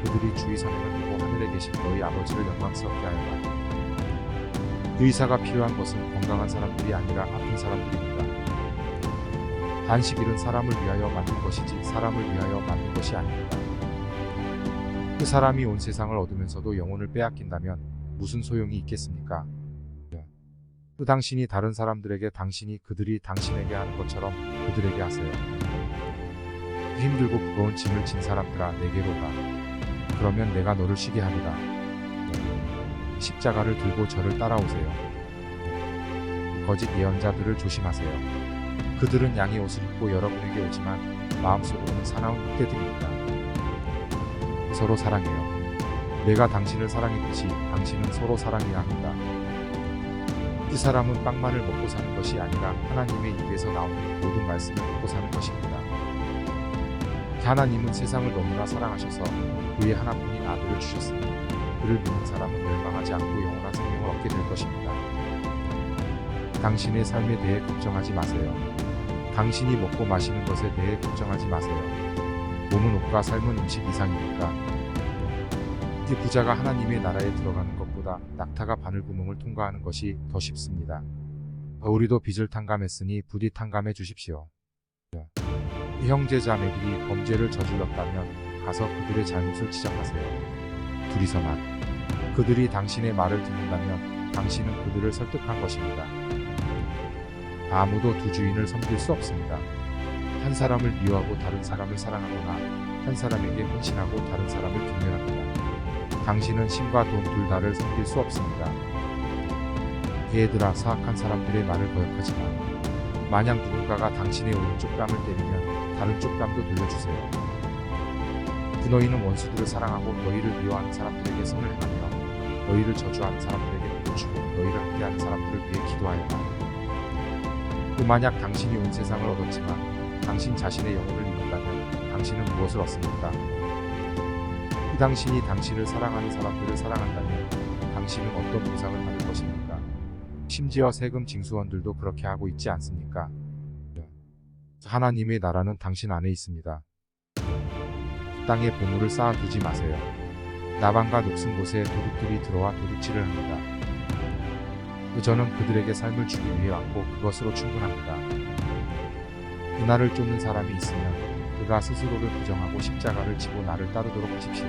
그들이 주의 선행을 보고 하늘에 계신 너희 아버지를 영광스럽게 하여라. 의사가 필요한 것은 건강한 사람들이 아니라 아픈 사람들입니다. 안식일은 사람을 위하여 만든 것이지 사람을 위하여 만든 것이 아닙니다. 그 사람이 온 세상을 얻으면서도 영혼을 빼앗긴다면 무슨 소용이 있겠습니까? 그 당신이 다른 사람들에게 당신이 그들이 당신에게 하는 것처럼 그들에게 하세요. 힘들고 무거운 짐을 진 사람들아 내게로 가. 그러면 내가 너를 쉬게 하리라. 십자가를 들고 저를 따라오세요. 거짓 예언자들을 조심하세요. 그들은 양의 옷을 입고 여러분에게 오지만 마음속으로는 사나운 늑대들입니다. 서로 사랑해요. 내가 당신을 사랑했듯이 당신은 서로 사랑해야 합니다. 이 사람은 빵만을 먹고 사는 것이 아니라 하나님의 입에서 나오는 모든 말씀을 먹고 사는 것입니다. 하나님은 세상을 너무나 사랑하셔서 그의 하나뿐인 아들을 주셨으니 그를 믿는 사람은 멸망하지 않고 영원한 생명을 얻게 될 것입니다. 당신의 삶에 대해 걱정하지 마세요. 당신이 먹고 마시는 것에 대해 걱정하지 마세요. 몸은 옷과 삶은 음식 이상이니까. 이 부자가 하나님의 나라에 들어가는 것보다 낙타가 바늘구멍을 통과하는 것이 더 쉽습니다. 우리도 빚을 탕감했으니 부디 탕감해 주십시오. 형제 자매들이 범죄를 저질렀다면 가서 그들의 잘못을 지적하세요. 둘이서만. 그들이 당신의 말을 듣는다면 당신은 그들을 설득한 것입니다. 아무도 두 주인을 섬길 수 없습니다. 한 사람을 미워하고 다른 사람을 사랑하거나 한 사람에게 헌신하고 다른 사람을 경멸합니다. 당신은 신과 돈 둘 다를 섬길 수 없습니다. 얘들아, 사악한 사람들의 말을 거역하지 마. 만약 누군가가 당신의 오른쪽 뺨을 때리면 다른 쪽 뺨도 돌려주세요. 너희는 원수들을 사랑하고 너희를 미워하는 사람들에게 선을 행하며 너희를 저주하는 사람들에게 복을 주고 너희를 함께하는 사람들을 위해 기도하여라. 만약 당신이 온 세상을 얻었지만 당신 자신의 영혼을 잃는다면 당신은 무엇을 얻습니까? 이 당신이 당신을 사랑하는 사람들을 사랑한다면 당신은 어떤 보상을 받을 것입니까? 심지어 세금 징수원들도 그렇게 하고 있지 않습니까? 하나님의 나라는 당신 안에 있습니다. 땅에 보물을 쌓아두지 마세요. 나방과 녹슨 곳에 도둑들이 들어와 도둑질을 합니다. 저는 그들에게 삶을 주기 위해 왔고 그것으로 충분합니다. 그날을 쫓는 사람이 있으면 그가 스스로를 부정하고 십자가를 지고 나를 따르도록 하십시오.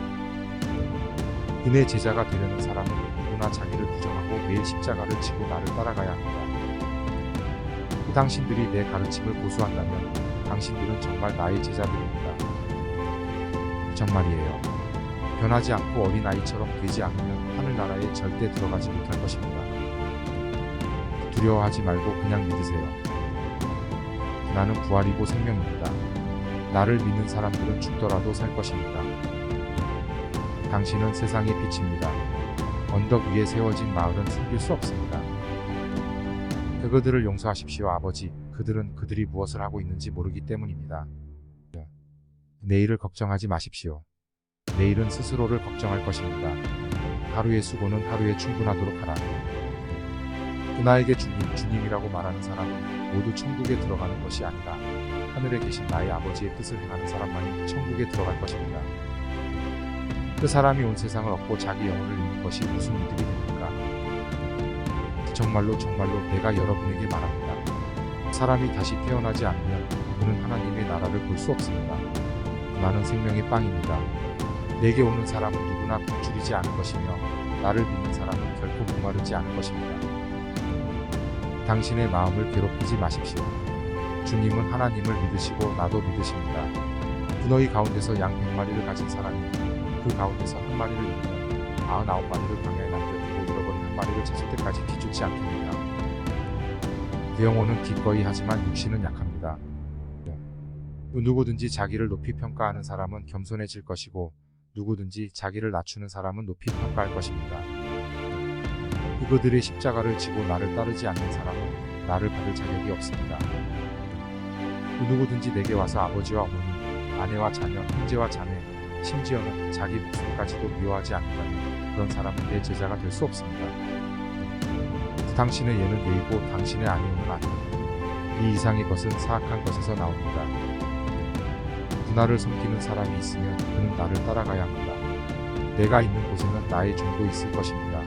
그의 제자가 되려는 사람은 누구나 자기를 부정하고 매일 십자가를 지고 나를 따라가야 합니다. 당신들이 내 가르침을 고수한다면 당신들은 정말 나의 제자들입니다. 정말이에요. 변하지 않고 어린아이처럼 되지 않으면 하늘나라에 절대 들어가지 못할 것입니다. 두려워하지 말고 그냥 믿으세요. 나는 부활이고 생명입니다. 나를 믿는 사람들은 죽더라도 살 것입니다. 당신은 세상의 빛입니다. 언덕 위에 세워진 마을은 숨길 수 없습니다. 그들을 용서하십시오, 아버지. 그들은 그들이 무엇을 하고 있는지 모르기 때문입니다. 내일을 걱정하지 마십시오. 내일은 스스로를 걱정할 것입니다. 하루의 수고는 하루에 충분하도록 하라. 나에게 주님이라고 말하는 사람은 모두 천국에 들어가는 것이 아니라 하늘에 계신 나의 아버지의 뜻을 행하는 사람만이 천국에 들어갈 것입니다. 그 사람이 온 세상을 얻고 자기 영혼을 잃는 것이 무슨 이득이 됩니까? 정말로 내가 여러분에게 말합니다. 사람이 다시 태어나지 않으면 그는 하나님의 나라를 볼 수 없습니다. 나는 생명의 빵입니다. 내게 오는 사람은 누구나 굶주리지 않을 것이며 나를 믿는 사람은 결코 목마르지 않을 것입니다. 당신의 마음을 괴롭히지 마십시오. 주님은 하나님을 믿으시고 나도 믿으십니다. 너희 가운데서 양 100마리를 가진 사람이 그 가운데서 한 마리를 잃으면 99마리를 광야에 남겨두고 잃어버린 한 마리를 찾을 때까지 기죽지 않겠느냐. 그 영혼은 기꺼이 하지만 육신은 약합니다. 누구든지 자기를 높이 평가하는 사람은 겸손해질 것이고 누구든지 자기를 낮추는 사람은 높이 평가할 것입니다. 그들의 십자가를 지고 나를 따르지 않는 사람은 나를 받을 자격이 없습니다. 누구든지 내게 와서 아버지와 어머니, 아내와 자녀, 형제와 자매, 심지어는 자기 목숨까지도 미워하지 않는다면 그런 사람은 내 제자가 될 수 없습니다. 당신의 예는 예이고 당신의 아니오는 아니오. 이 이상의 것은 사악한 것에서 나옵니다. 나를 섬기는 사람이 있으면 그는 나를 따라가야 합니다. 내가 있는 곳에는 나의 종도 있을 것입니다.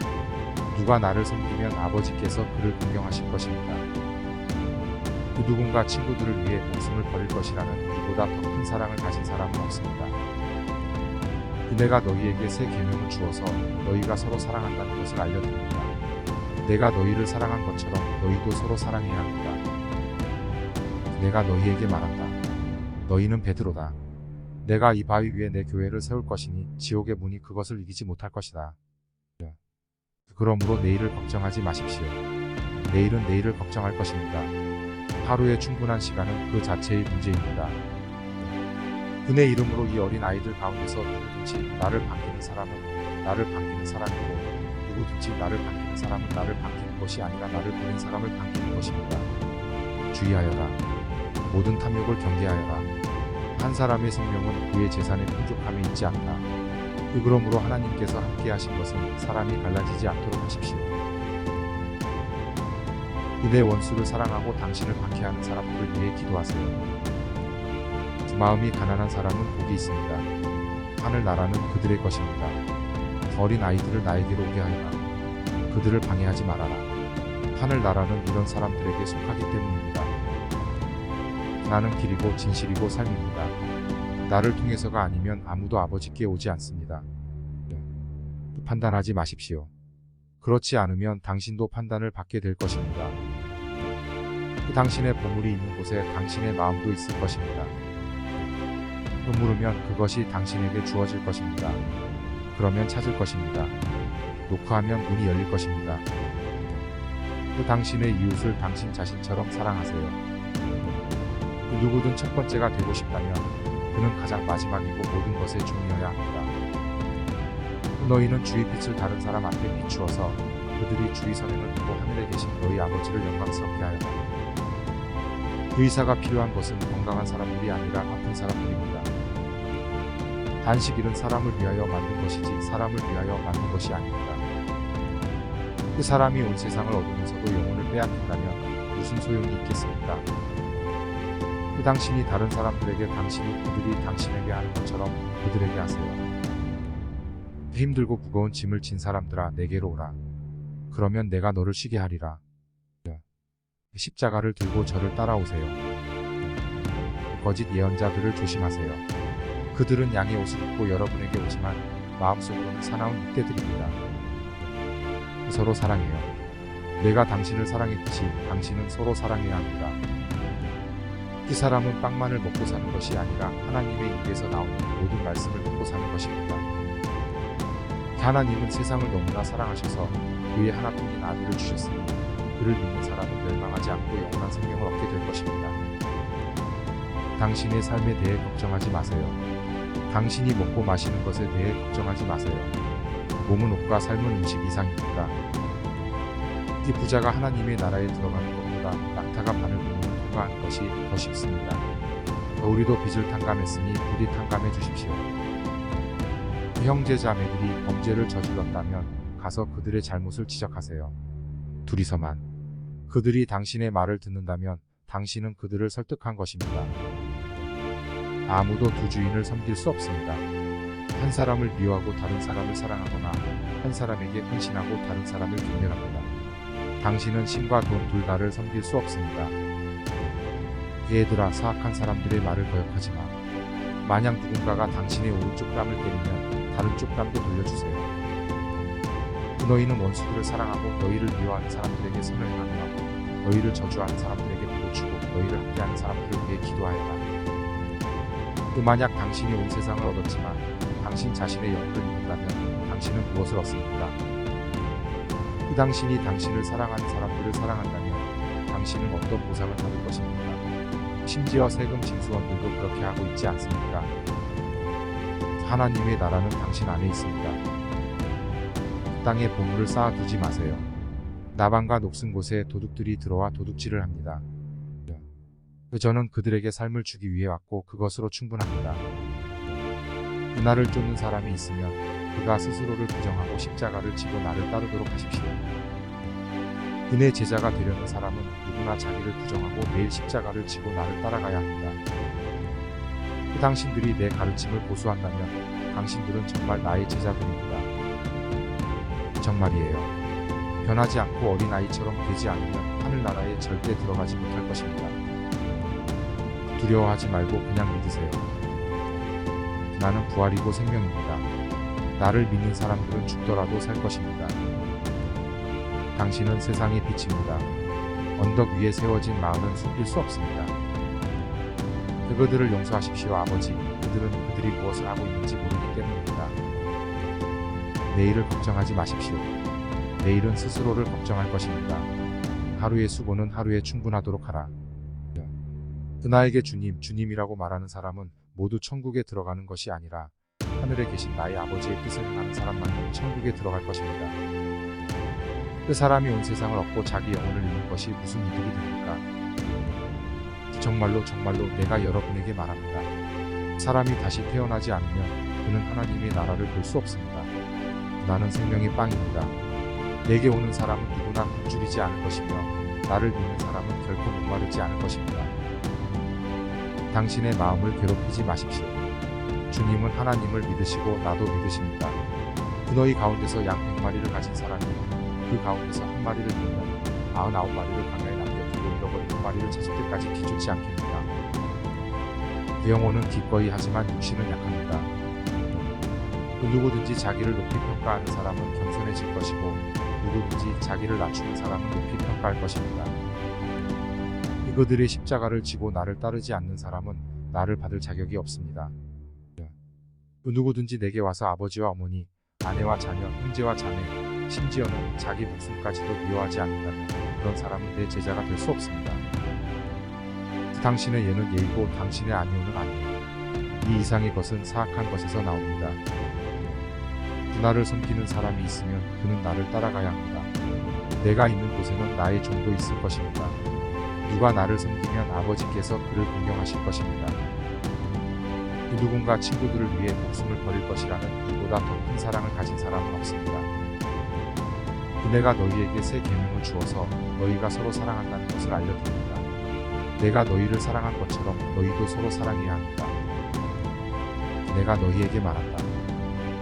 누가 나를 섬기면 아버지께서 그를 공경하실 것입니다. 그 누군가 친구들을 위해 목숨을 버릴 것이라는 이보다 더 큰 사랑을 가진 사람은 없습니다. 내가 너희에게 새 계명을 주어서 너희가 서로 사랑한다는 것을 알려드립니다. 내가 너희를 사랑한 것처럼 너희도 서로 사랑해야 합니다. 내가 너희에게 말한다. 너희는 베드로다. 내가 이 바위 위에 내 교회를 세울 것이니 지옥의 문이 그것을 이기지 못할 것이다. 그러므로 내일을 걱정하지 마십시오. 내일은 내일을 걱정할 것입니다. 하루에 충분한 시간은 그 자체의 문제입니다. 그의 이름으로 이 어린 아이들 가운데서 누구든지 나를 반기는 사람은 나를 반기는 사람이고 누구든지 나를 반기는 사람은 나를 반기는 것이 아니라 나를 보낸 사람을 반기는 것입니다. 주의하여라. 모든 탐욕을 경계하여라. 한 사람의 생명은 그의 재산의 풍족함에 있지 않다. 그러므로 하나님께서 함께 하신 것은 사람이 갈라지지 않도록 하십시오. 내 원수를 사랑하고 당신을 박해하는 사람들을 위해 기도하세요. 마음이 가난한 사람은 복이 있습니다. 하늘나라는 그들의 것입니다. 어린 아이들을 나에게로 오게 하여라. 그들을 방해하지 말아라. 하늘나라는 이런 사람들에게 속하기 때문입니다. 나는 길이고 진실이고 삶입니다. 나를 통해서가 아니면 아무도 아버지께 오지 않습니다. 판단하지 마십시오. 그렇지 않으면 당신도 판단을 받게 될 것입니다. 당신의 보물이 있는 곳에 당신의 마음도 있을 것입니다. 물으면 그것이 당신에게 주어질 것입니다. 그러면 찾을 것입니다. 노크하면 문이 열릴 것입니다. 당신의 이웃을 당신 자신처럼 사랑하세요. 누구든 첫 번째가 되고 싶다면 그는 가장 마지막이고 모든 것에 종이어야 합니다. 너희는 주의 빛을 다른 사람 앞에 비추어서 그들이 주의 선행을 보고 하늘에 계신 너희 아버지를 영광스럽게 하여라. 의사가 필요한 것은 건강한 사람들이 아니라 아픈 사람들입니다. 단식 일은 사람을 위하여 만든 것이지 사람을 위하여 만든 것이 아닙니다. 그 사람이 온 세상을 얻으면서도 영혼을 빼앗긴다면 무슨 소용이 있겠습니까? 그 당신이 다른 사람들에게 당신이 그들이 당신에게 하는 것처럼 그들에게 하세요. 힘들고 무거운 짐을 진 사람들아 내게로 오라. 그러면 내가 너를 쉬게 하리라. 십자가를 들고 저를 따라오세요. 거짓 예언자들을 조심하세요. 그들은 양의 옷을 입고 여러분에게 오지만 마음속으로는 사나운 늑대들입니다. 서로 사랑해요. 내가 당신을 사랑했듯이 당신은 서로 사랑해야 합니다. 이 사람은 빵만을 먹고 사는 것이 아니라 하나님의 입에서 나오는 모든 말씀을 듣고 사는 것입니다. 하나님은 세상을 너무나 사랑하셔서 그의 하나뿐인 아들을 주셨으니 그를 믿는 사람은 멸망하지 않고 영원한 생명을 얻게 될 것입니다. 당신의 삶에 대해 걱정하지 마세요. 당신이 먹고 마시는 것에 대해 걱정하지 마세요. 몸은 옷과 삶은 음식 이상입니다. 이 부자가 하나님의 나라에 들어가는 것보다 낙타가 바늘구멍을 통과하는 것이 더 쉽습니다. 우리도 빚을 탕감했으니 부디 탕감해 주십시오. 형제 자매들이 범죄를 저질렀다면 가서 그들의 잘못을 지적하세요. 둘이서만. 그들이 당신의 말을 듣는다면 당신은 그들을 설득한 것입니다. 아무도 두 주인을 섬길 수 없습니다. 한 사람을 미워하고 다른 사람을 사랑하거나 한 사람에게 헌신하고 다른 사람을 경멸합니다. 당신은 신과 돈 둘 다를 섬길 수 없습니다. 얘들아, 사악한 사람들의 말을 거역하지 마. 만약 누군가가 당신의 오른쪽 뺨을 때리면 다른 쪽 뺨도 돌려주세요. 너희는 원수들을 사랑하고 너희를 미워하는 사람들에게 선을 행하며 너희를 저주하는 사람들에게 복을 주고 너희를 학대하는 사람들을 위해 기도하여라. 또 만약 당신이 온 세상을 얻었지만 당신 자신의 영혼을 잃는다면 당신은 무엇을 얻습니까? 그 당신이 당신을 사랑하는 사람들을 사랑한다면 당신은 어떤 보상을 받을 것입니까? 심지어 세금 징수원들도 그렇게 하고 있지 않습니까? 하나님의 나라는 당신 안에 있습니다. 땅에 보물을 쌓아두지 마세요. 나방과 녹슨 곳에 도둑들이 들어와 도둑질을 합니다. 저는 그들에게 삶을 주기 위해 왔고 그것으로 충분합니다. 나를 쫓는 사람이 있으면 그가 스스로를 부정하고 십자가를 지고 나를 따르도록 하십시오. 그의 제자가 되려는 사람은 누구나 자기를 부정하고 매일 십자가를 지고 나를 따라가야 합니다. 그 당신들이 내 가르침을 고수한다면 당신들은 정말 나의 제자들입니다. 정말이에요. 변하지 않고 어린아이처럼 되지 않으면 하늘나라에 절대 들어가지 못할 것입니다. 두려워하지 말고 그냥 믿으세요. 나는 부활이고 생명입니다. 나를 믿는 사람들은 죽더라도 살 것입니다. 당신은 세상의 빛입니다. 언덕 위에 세워진 마을은 숨길 수 없습니다. 그들을 용서하십시오, 아버지. 그들은 그들이 무엇을 하고 있는지 모르기 때문입니다. 내일을 걱정하지 마십시오. 내일은 스스로를 걱정할 것입니다. 하루의 수고는 하루에 충분하도록 하라. 나에게 주님, 주님이라고 말하는 사람은 모두 천국에 들어가는 것이 아니라 하늘에 계신 나의 아버지의 뜻을 행하는 사람만이 천국에 들어갈 것입니다. 그 사람이 온 세상을 얻고 자기 영혼을 잃는 것이 무슨 이득이 됩니까? 정말로 내가 여러분에게 말합니다. 사람이 다시 태어나지 않으면 그는 하나님의 나라를 볼 수 없습니다. 나는 생명의 빵입니다. 내게 오는 사람은 누구나 굶주리지 않을 것이며 나를 믿는 사람은 결코 목마르지 않을 것입니다. 당신의 마음을 괴롭히지 마십시오. 주님은 하나님을 믿으시고 나도 믿으십니다. 너희 가운데서 양 100마리를 가진 사람이 그 가운데서 한 마리를 잃으면 99마리를 강야에 남겨두고 잃어버린 그 마리를 찾을 때까지 기죽지 않겠느냐. 영혼은 기꺼이 하지만 육신은 약합니다. 누구든지 자기를 높이 평가하는 사람은 겸손해질 것이고 누구든지 자기를 낮추는 사람은 높이 평가할 것입니다. 그들의 십자가를 지고 나를 따르지 않는 사람은 나를 받을 자격이 없습니다. 누구든지 내게 와서 아버지와 어머니, 아내와 자녀, 형제와 자매, 심지어는 자기 목숨까지도 미워하지 않는다면 그런 사람은 내 제자가 될 수 없습니다. 당신의 예는 예이고 당신의 아니오는 아니에요. 이 이상의 것은 사악한 것에서 나옵니다. 나를 섬기는 사람이 있으면 그는 나를 따라가야 합니다. 내가 있는 곳에는 나의 종도 있을 것입니다. 누가 나를 섬기면 아버지께서 그를 공경하실 것입니다. 누군가 친구들을 위해 목숨을 버릴 것이라는 이보다 더 큰 사랑을 가진 사람은 없습니다. 내가 너희에게 새 계명을 주어서 너희가 서로 사랑한다는 것을 알려드립니다. 내가 너희를 사랑한 것처럼 너희도 서로 사랑해야 합니다. 내가 너희에게 말한다.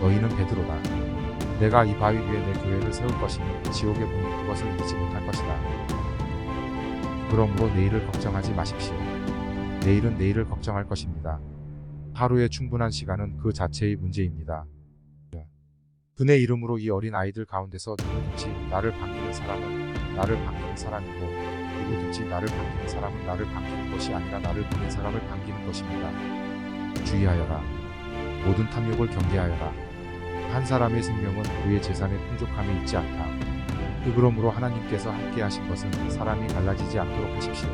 너희는 베드로다. 내가 이 바위 위에 내 교회를 세울 것이니 지옥의 문이 그것을 이기지 못할 것이다. 그러므로 내일을 걱정하지 마십시오. 내일은 내일을 걱정할 것입니다. 하루에 충분한 시간은 그 자체의 문제입니다. 그의 이름으로 이 어린 아이들 가운데서 누구든지 나를 반기는 사람은 나를 반기는 사람이고 누구든지 나를 반기는 사람은 나를 반기는 것이 아니라 나를 보낸 사람을 반기는 것입니다. 주의하여라. 모든 탐욕을 경계하여라. 한 사람의 생명은 그의 재산의 풍족함에 있지 않다. 그러므로 하나님께서 함께 하신 것은 사람이 갈라지지 않도록 하십시오.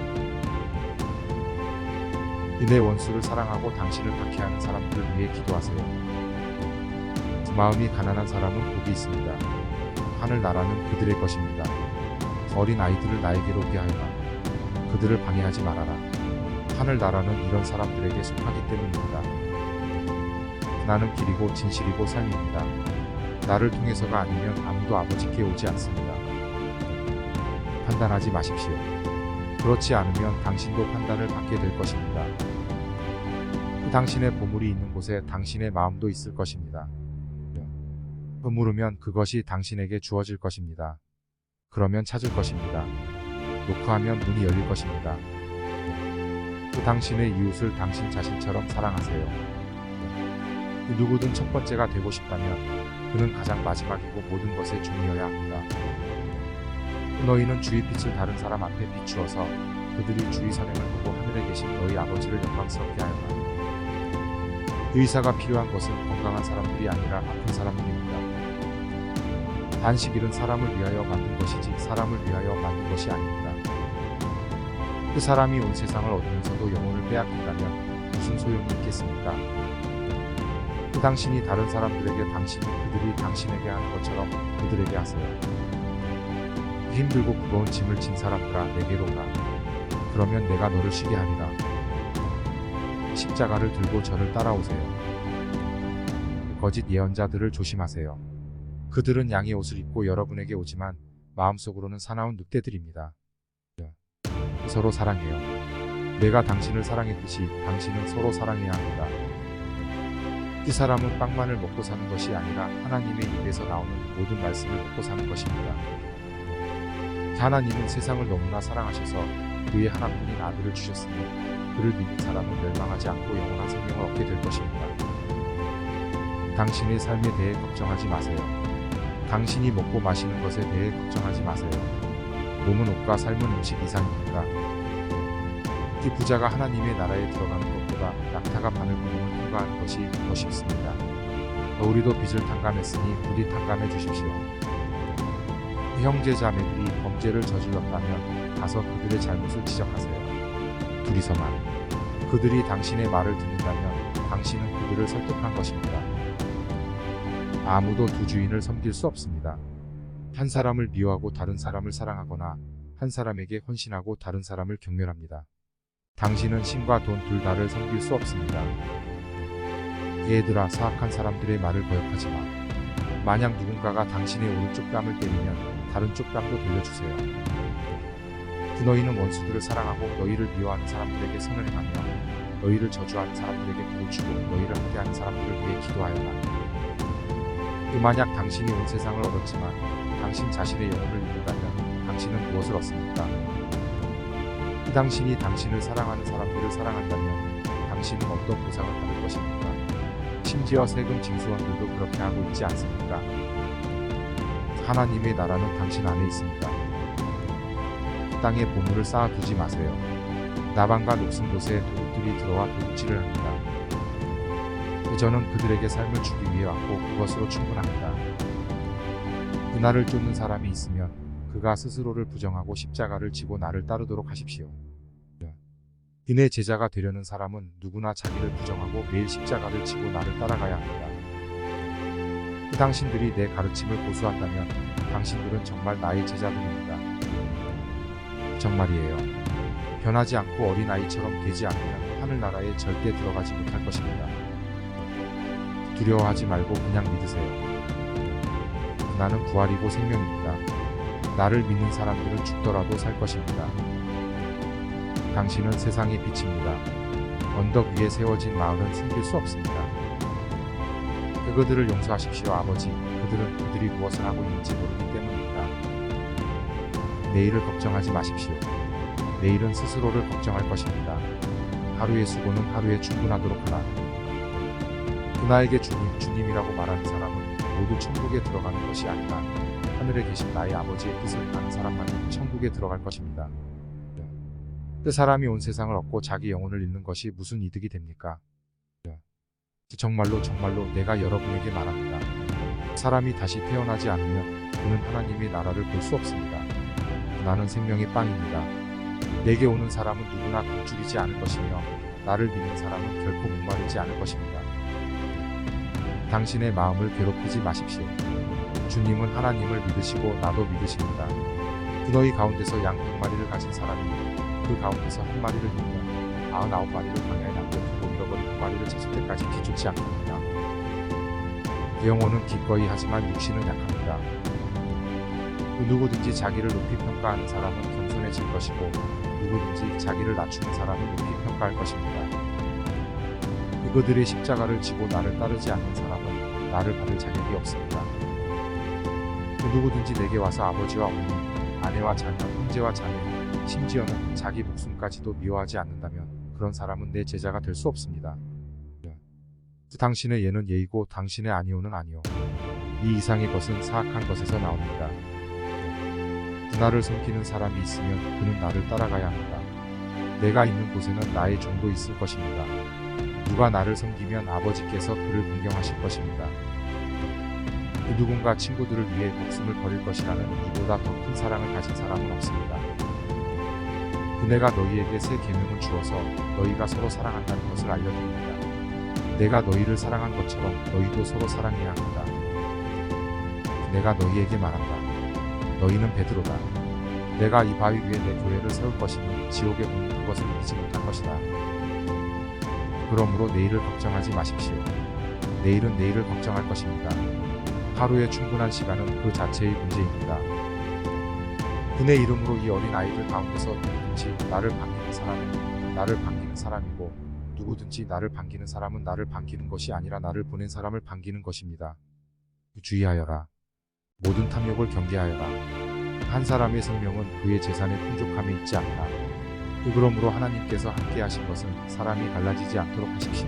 내 원수를 사랑하고 당신을 박해하는 사람들을 위해 기도하세요. 마음이 가난한 사람은 복이 있습니다. 하늘나라는 그들의 것입니다. 어린 아이들을 나에게로 오게 하여라. 그들을 방해하지 말아라. 하늘나라는 이런 사람들에게 속하기 때문입니다. 나는 길이고 진실이고 삶입니다. 나를 통해서가 아니면 아무도 아버지께 오지 않습니다. 판단하지 마십시오. 그렇지 않으면 당신도 판단을 받게 될 것입니다. 당신의 보물이 있는 곳에 당신의 마음도 있을 것입니다. 물으면 그것이 당신에게 주어질 것입니다. 그러면 찾을 것입니다. 노크하면 문이 열릴 것입니다. 당신의 이웃을 당신 자신처럼 사랑하세요. 누구든 첫 번째가 되고 싶다면 그는 가장 마지막이고 모든 것에 종이어야 합니다. 너희는 주의 빛을 다른 사람 앞에 비추어서 그들이 주의 선행을 보고 하늘에 계신 너희 아버지를 영광스럽게 하여라. 의사가 필요한 것은 건강한 사람들이 아니라 아픈 사람들입니다. 단식일은 사람을 위하여 만든 것이지 사람을 위하여 만든 것이 아닙니다. 그 사람이 온 세상을 얻으면서도 영혼을 빼앗긴다면 무슨 소용이 있겠습니까? 그 당신이 다른 사람들에게 당신이 그들이 당신에게 하는 것처럼 그들에게 하세요. 힘들고 무거운 짐을 진 사람들아 내게로 오라. 그러면 내가 너를 쉬게 하리라. 십자가를 들고 저를 따라오세요. 거짓 예언자들을 조심하세요. 그들은 양의 옷을 입고 여러분에게 오지만 마음속으로는 사나운 늑대들입니다. 서로 사랑해요. 내가 당신을 사랑했듯이 당신은 서로 사랑해야 합니다. 이 사람은 빵만을 먹고 사는 것이 아니라 하나님의 입에서 나오는 모든 말씀을 먹고 사는 것입니다. 하나님은 세상을 너무나 사랑하셔서 그의 하나뿐인 아들을 주셨으니 그를 믿는 사람은 멸망하지 않고 영원한 생명을 얻게 될 것입니다. 당신의 삶에 대해 걱정하지 마세요. 당신이 먹고 마시는 것에 대해 걱정하지 마세요. 몸은 옷과 삶은 음식 이상입니다. 이 부자가 하나님의 나라에 들어가는 것보다 낙타가 바늘구멍을 통과하는 것이 더 쉽습니다. 우리도 빚을 탕감했으니 부디 탕감해 주십시오. 형제 자매들이 범죄를 저질렀다면 가서 그들의 잘못을 지적하세요. 둘이서만. 그들이 당신의 말을 듣는다면 당신은 그들을 설득한 것입니다. 아무도 두 주인을 섬길 수 없습니다. 한 사람을 미워하고 다른 사람을 사랑하거나 한 사람에게 헌신하고 다른 사람을 경멸합니다. 당신은 신과 돈 둘 다를 섬길 수 없습니다. 얘들아, 사악한 사람들의 말을 거역하지 마. 만약 누군가가 당신의 오른쪽 뺨을 때리면 다른 쪽 뺨도 돌려주세요. 너희는 원수들을 사랑하고 너희를 미워하는 사람들에게 선을 행하며 너희를 저주하는 사람들에게 복을 주고 너희를 함께하는 사람들을 위해 기도하여라. 만약 당신이 온 세상을 얻었지만 당신 자신의 영혼을 잃는다면 당신은 무엇을 얻습니까? 당신이 당신을 사랑하는 사람들을 사랑한다면 당신은 어떤 보상을 받을 것입니까? 심지어 세금 징수원들도 그렇게 하고 있지 않습니까? 하나님의 나라는 당신 안에 있습니다. 땅에 보물을 쌓아두지 마세요. 나방과 녹슨 곳에 도둑들이 들어와 도둑질을 합니다. 저는 그들에게 삶을 주기 위해 왔고 그것으로 충분합니다. 그날을 쫓는 사람이 있으면 그가 스스로를 부정하고 십자가를 지고 나를 따르도록 하십시오. 그의 제자가 되려는 사람은 누구나 자기를 부정하고 매일 십자가를 지고 나를 따라가야 합니다. 그 당신들이 내 가르침을 고수한다면 당신들은 정말 나의 제자들입니다. 정말이에요. 변하지 않고 어린아이처럼 되지 않으면 하늘나라에 절대 들어가지 못할 것입니다. 두려워하지 말고 그냥 믿으세요. 나는 부활이고 생명입니다. 나를 믿는 사람들은 죽더라도 살 것입니다. 당신은 세상의 빛입니다. 언덕 위에 세워진 마을은 숨길 수 없습니다. 그들을 용서하십시오, 아버지. 그들이 무엇을 하고 있는지 모르기 때문입니다. 내일을 걱정하지 마십시오. 내일은 스스로를 걱정할 것입니다. 하루의 수고는 하루에 충분하도록 하라. 그나에게 주님이라고 말하는 사람은 모두 천국에 들어가는 것이 아니라 하늘에 계신 나의 아버지의 뜻을 아는 사람만이 천국에 들어갈 것입니다. 그 사람이 온 세상을 얻고 자기 영혼을 잃는 것이 무슨 이득이 됩니까? 정말로 내가 여러분에게 말합니다. 사람이 다시 태어나지 않으면 그는 하나님의 나라를 볼 수 없습니다. 나는 생명의 빵입니다. 내게 오는 사람은 누구나 굶주리지 않을 것이며 나를 믿는 사람은 결코 목마르지 않을 것입니다. 당신의 마음을 괴롭히지 마십시오. 주님은 하나님을 믿으시고 나도 믿으십니다. 너희 가운데서 양 100마리를 가진 사람이 그 가운데서 한 마리를 잃으면 99마리를 광야에 남겨두고 잃어버린 한 마리를 찾을 때까지 비쫓지 않습니다. 영혼은 기꺼이 하지만 육신은 약합니다. 누구든지 자기를 높이 평가하는 사람은 겸손해질 것이고 누구든지 자기를 낮추는 사람은 높이 평가할 것입니다. 그들의 십자가를 지고 나를 따르지 않는 사람은 나를 받을 자격이 없습니다. 누구든지 내게 와서 아버지와 어머니, 아내와 자녀, 형제와 자매, 심지어는 자기 목숨까지도 미워하지 않는다면 그런 사람은 내 제자가 될 수 없습니다. 당신의 예는 예이고 당신의 아니오는 아니오. 이 이상의 것은 사악한 것에서 나옵니다. 나를 섬기는 사람이 있으면 그는 나를 따라가야 합니다. 내가 있는 곳에는 나의 종도 있을 것입니다. 누가 나를 섬기면 아버지께서 그를 존경하실 것입니다. 누군가 친구들을 위해 목숨을 버릴 것이라는 이보다 더 큰 사랑을 가진 사람은 없습니다. 내가 너희에게 새 계명을 주어서 너희가 서로 사랑한다는 것을 알려드립니다. 내가 너희를 사랑한 것처럼 너희도 서로 사랑해야 합니다. 내가 너희에게 말한다. 너희는 베드로다. 내가 이 바위 위에 내 교회를 세울 것이니 지옥의 문이 그것을 이기지 못할 것이다. 그러므로 내일을 걱정하지 마십시오. 내일은 내일을 걱정할 것입니다. 하루의 충분한 시간은 그 자체의 문제입니다. 그의 이름으로 이 어린 아이들 가운데서 누구든지 나를 반기는 사람은 나를 반기는 사람이고 누구든지 나를 반기는 사람은 나를 반기는 것이 아니라 나를 보낸 사람을 반기는 것입니다. 주의하여라. 모든 탐욕을 경계하여라. 한 사람의 생명은 그의 재산의 풍족함에 있지 않다. 그러므로 하나님께서 함께 하신 것은 사람이 갈라지지 않도록 하십시오.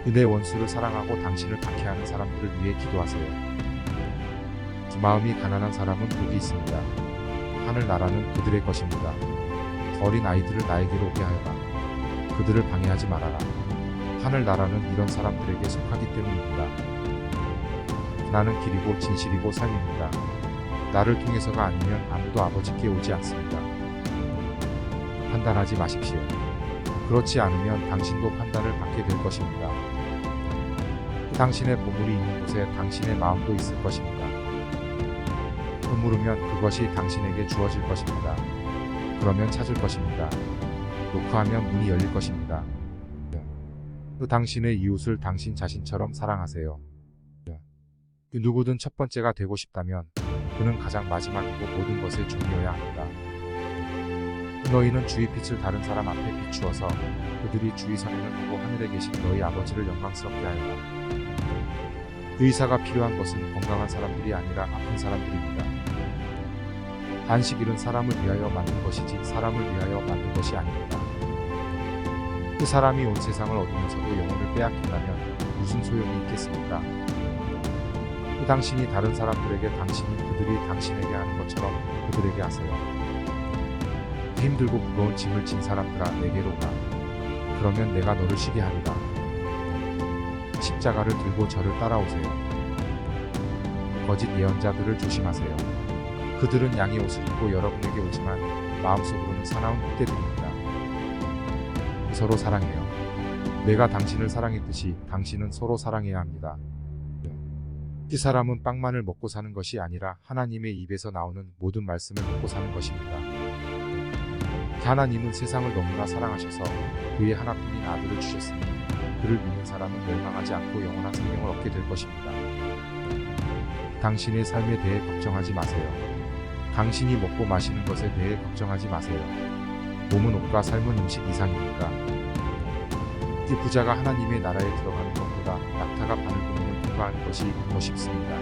내 원수를 사랑하고 당신을 박해하는 사람들을 위해 기도하세요. 마음이 가난한 사람은 복이 있습니다. 하늘나라는 그들의 것입니다. 어린 아이들을 나에게로 오게 하여라. 그들을 방해하지 말아라. 하늘나라는 이런 사람들에게 속하기 때문입니다. 나는 길이고 진실이고 삶입니다. 나를 통해서가 아니면 아무도 아버지께 오지 않습니다. 판단하지 마십시오. 그렇지 않으면 당신도 판단을 받게 될 것입니다. 당신의 보물이 있는 곳에 당신의 마음도 있을 것입니다. 물으면 그것이 당신에게 주어질 것입니다. 그러면 찾을 것입니다. 노크하면 문이 열릴 것입니다. 당신의 이웃을 당신 자신처럼 사랑하세요. 누구든 첫 번째가 되고 싶다면 그는 가장 마지막이고 모든 것에 종이어야 합니다. 너희는 주의 빛을 다른 사람 앞에 비추어서 그들이 주의 선행을 보고 하늘에 계신 너희 아버지를 영광스럽게 하여라. 의사가 필요한 것은 건강한 사람들이 아니라 아픈 사람들입니다. 안식일은 사람을 위하여 만든 것이지 사람을 위하여 만든 것이 아닙니다. 그 사람이 온 세상을 얻으면서도 영혼을 빼앗긴다면 무슨 소용이 있겠습니까? 그 당신이 다른 사람들에게 당신이 그들이 당신에게 하는 것처럼 그들에게 하세요. 힘들고 무거운 짐을 진 사람들아 내게로 가. 그러면 내가 너를 쉬게 하리라. 십자가를 들고 저를 따라오세요. 거짓 예언자들을 조심하세요. 그들은 양의 옷을 입고 여러분에게 오지만 마음속으로는 사나운 흑돼지입니다. 서로 사랑해요. 내가 당신을 사랑했듯이 당신은 서로 사랑해야 합니다. 이 사람은 빵만을 먹고 사는 것이 아니라 하나님의 입에서 나오는 모든 말씀을 먹고 사는 것입니다. 하나님은 세상을 너무나 사랑하셔서 그의 하나뿐인 아들을 주셨으니 그를 믿는 사람은 멸망하지 않고 영원한 생명을 얻게 될 것입니다. 당신의 삶에 대해 걱정하지 마세요. 당신이 먹고 마시는 것에 대해 걱정하지 마세요. 몸은 옷과 삶은 음식 이상입니까? 이 부자가 하나님의 나라에 들어가는 것보다 것보다 낙타가 바늘구멍을 통과하는 것이 더 쉽습니다.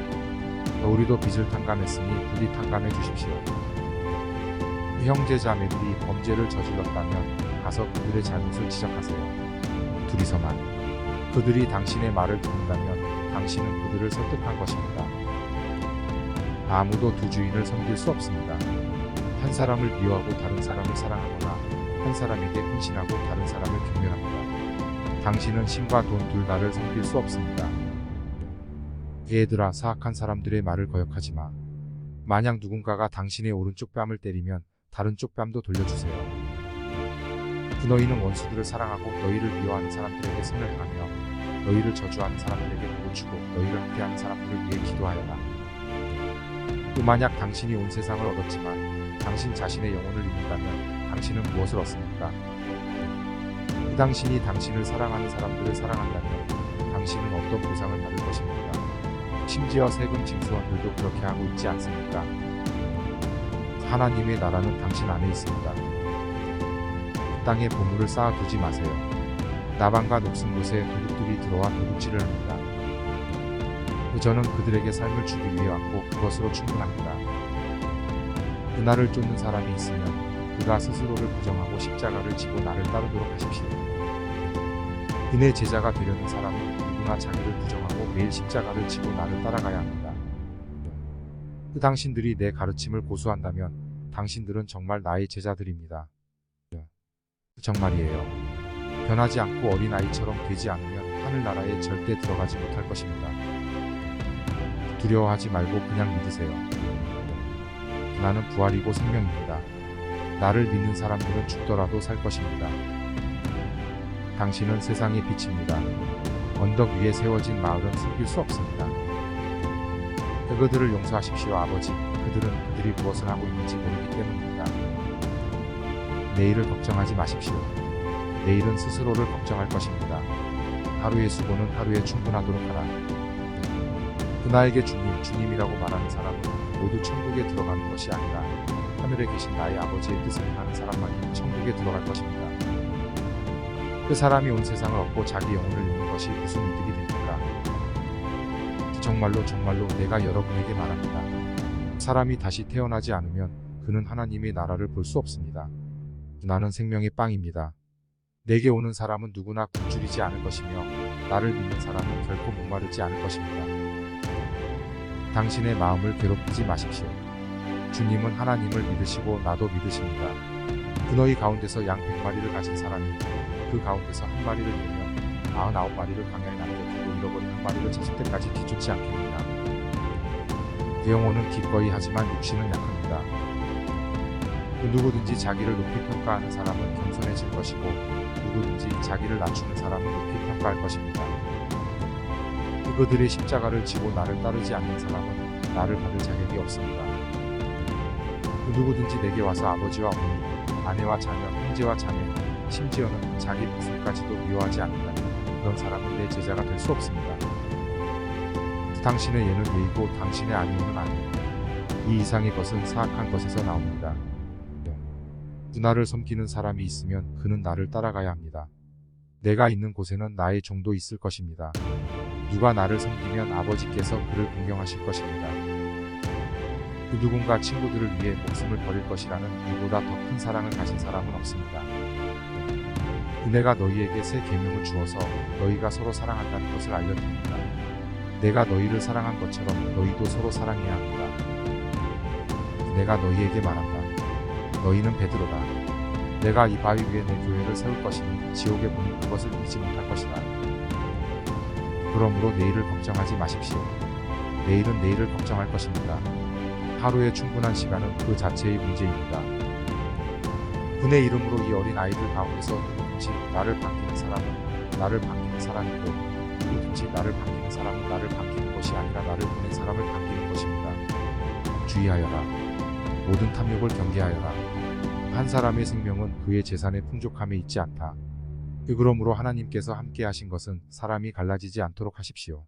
너우리도 빚을 탕감했으니 부디 탕감해 주십시오. 형제 자매들이 범죄를 저질렀다면 가서 그들의 잘못을 지적하세요. 둘이서만. 그들이 당신의 말을 듣는다면 당신은 그들을 설득한 것입니다. 아무도 두 주인을 섬길 수 없습니다. 한 사람을 미워하고 다른 사람을 사랑하거나 한 사람에게 헌신하고 다른 사람을 경멸합니다. 당신은 신과 돈 둘 다를 섬길 수 없습니다. 얘들아, 사악한 사람들의 말을 거역하지 마. 만약 누군가가 당신의 오른쪽 뺨을 때리면 다른 쪽 뺨도 돌려주세요. 너희는 원수들을 사랑하고 너희를 미워하는 사람들에게 선을 행하며 너희를 저주하는 사람들에게 복을 주고 너희를 학대하는 사람들을 위해 기도하여라. 또 만약 당신이 온 세상을 얻었지만 당신 자신의 영혼을 잃는다면 당신은 무엇을 얻습니까? 그 당신이 당신을 사랑하는 사람들을 사랑한다면 당신은 어떤 보상을 받을 것입니까? 심지어 세금 징수원들도 그렇게 하고 있지 않습니까? 하나님의 나라는 당신 안에 있습니다. 땅에 보물을 쌓아두지 마세요. 나방과 녹슨 곳에 도둑들이 들어와 도둑질을 합니다. 저는 그들에게 삶을 주기 위해 왔고 그것으로 충분합니다. 그날을 쫓는 사람이 있으면 그가 스스로를 부정하고 십자가를 지고 나를 따르도록 하십시오. 그의 제자가 되려는 사람은 누구나 자기를 부정하고 매일 십자가를 지고 나를 따라가야 합니다. 그 당신들이 내 가르침을 고수한다면 당신들은 정말 나의 제자들입니다. 정말이에요. 변하지 않고 어린아이처럼 되지 않으면 하늘나라에 절대 들어가지 못할 것입니다. 두려워하지 말고 그냥 믿으세요. 나는 부활이고 생명입니다. 나를 믿는 사람들은 죽더라도 살 것입니다. 당신은 세상의 빛입니다. 언덕 위에 세워진 마을은 숨길 수 없습니다. 그들을 용서하십시오, 아버지. 그들은 그들이 무엇을 하고 있는지 모르기 때문입니다. 내일을 걱정하지 마십시오. 내일은 스스로를 걱정할 것입니다. 하루의 수고는 하루에 충분하도록 하라. 그나에게 주님이라고 말하는 사람은 모두 천국에 들어가는 것이 아니라 하늘에 계신 나의 아버지의 뜻을 행하는 사람만이 천국에 들어갈 것입니다. 그 사람이 온 세상을 얻고 자기 영혼을 잃는 것이 무슨 이득이 됩니까? 정말로 내가 여러분에게 말합니다. 사람이 다시 태어나지 않으면 그는 하나님의 나라를 볼 수 없습니다. 나는 생명의 빵입니다. 내게 오는 사람은 누구나 굶주리지 않을 것이며 나를 믿는 사람은 결코 목마르지 않을 것입니다. 당신의 마음을 괴롭히지 마십시오. 주님은 하나님을 믿으시고 나도 믿으십니다. 그 너희 가운데서 양 100마리를 가진 사람이 그 가운데서 한 마리를 잃으면 99마리를 광야에 남겨두고 잃어버린 한 마리를 찾을 때까지 기죽지 않겠느냐. 영혼은 기꺼이 하지만 육신은 약합니다. 누구든지 자기를 높이 평가하는 사람은 겸손해질 것이고 누구든지 자기를 낮추는 사람은 높이 평가할 것입니다. 그들의 십자가를 지고 나를 따르지 않는 사람은 나를 받을 자격이 없습니다. 누구든지 내게 와서 아버지와 어머니, 아내와 자녀, 형제와 자매, 심지어는 자기 목숨까지도 미워하지 않는다면 그런 사람은 내 제자가 될 수 없습니다. 당신의 예는 예이고 당신의 아니오는 아니오. 이 이상의 것은 사악한 것에서 나옵니다. 나를 섬기는 사람이 있으면 그는 나를 따라가야 합니다. 내가 있는 곳에는 나의 종도 있을 것입니다. 누가 나를 섬기면 아버지께서 그를 공경하실 것입니다. 그 누군가 친구들을 위해 목숨을 버릴 것이라는 이보다 더 큰 사랑을 가진 사람은 없습니다. 내가 너희에게 새 계명을 주어서 너희가 서로 사랑한다는 것을 알려드립니다. 내가 너희를 사랑한 것처럼 너희도 서로 사랑해야 합니다. 내가 너희에게 말한다. 너희는 베드로다. 내가 이 바위 위에 내 교회를 세울 것이니 지옥의 문이 그것을 이기지 못할 것이다. 그러므로 내일을 걱정하지 마십시오. 내일은 내일을 걱정할 것입니다. 하루에 충분한 시간은 그 자체의 문제입니다. 그의 이름으로 이 어린 아이들 가운데서 누구든지 나를 반기는 사람은 나를 반기는 사람이고 누구든지 나를 반기는 사람은 나를 반기는 것이 아니라 나를 보낸 사람을 반기는 것입니다. 주의하여라. 모든 탐욕을 경계하여라. 한 사람의 생명은 그의 재산의 풍족함에 있지 않다. 그러므로 하나님께서 함께 하신 것은 사람이 갈라지지 않도록 하십시오.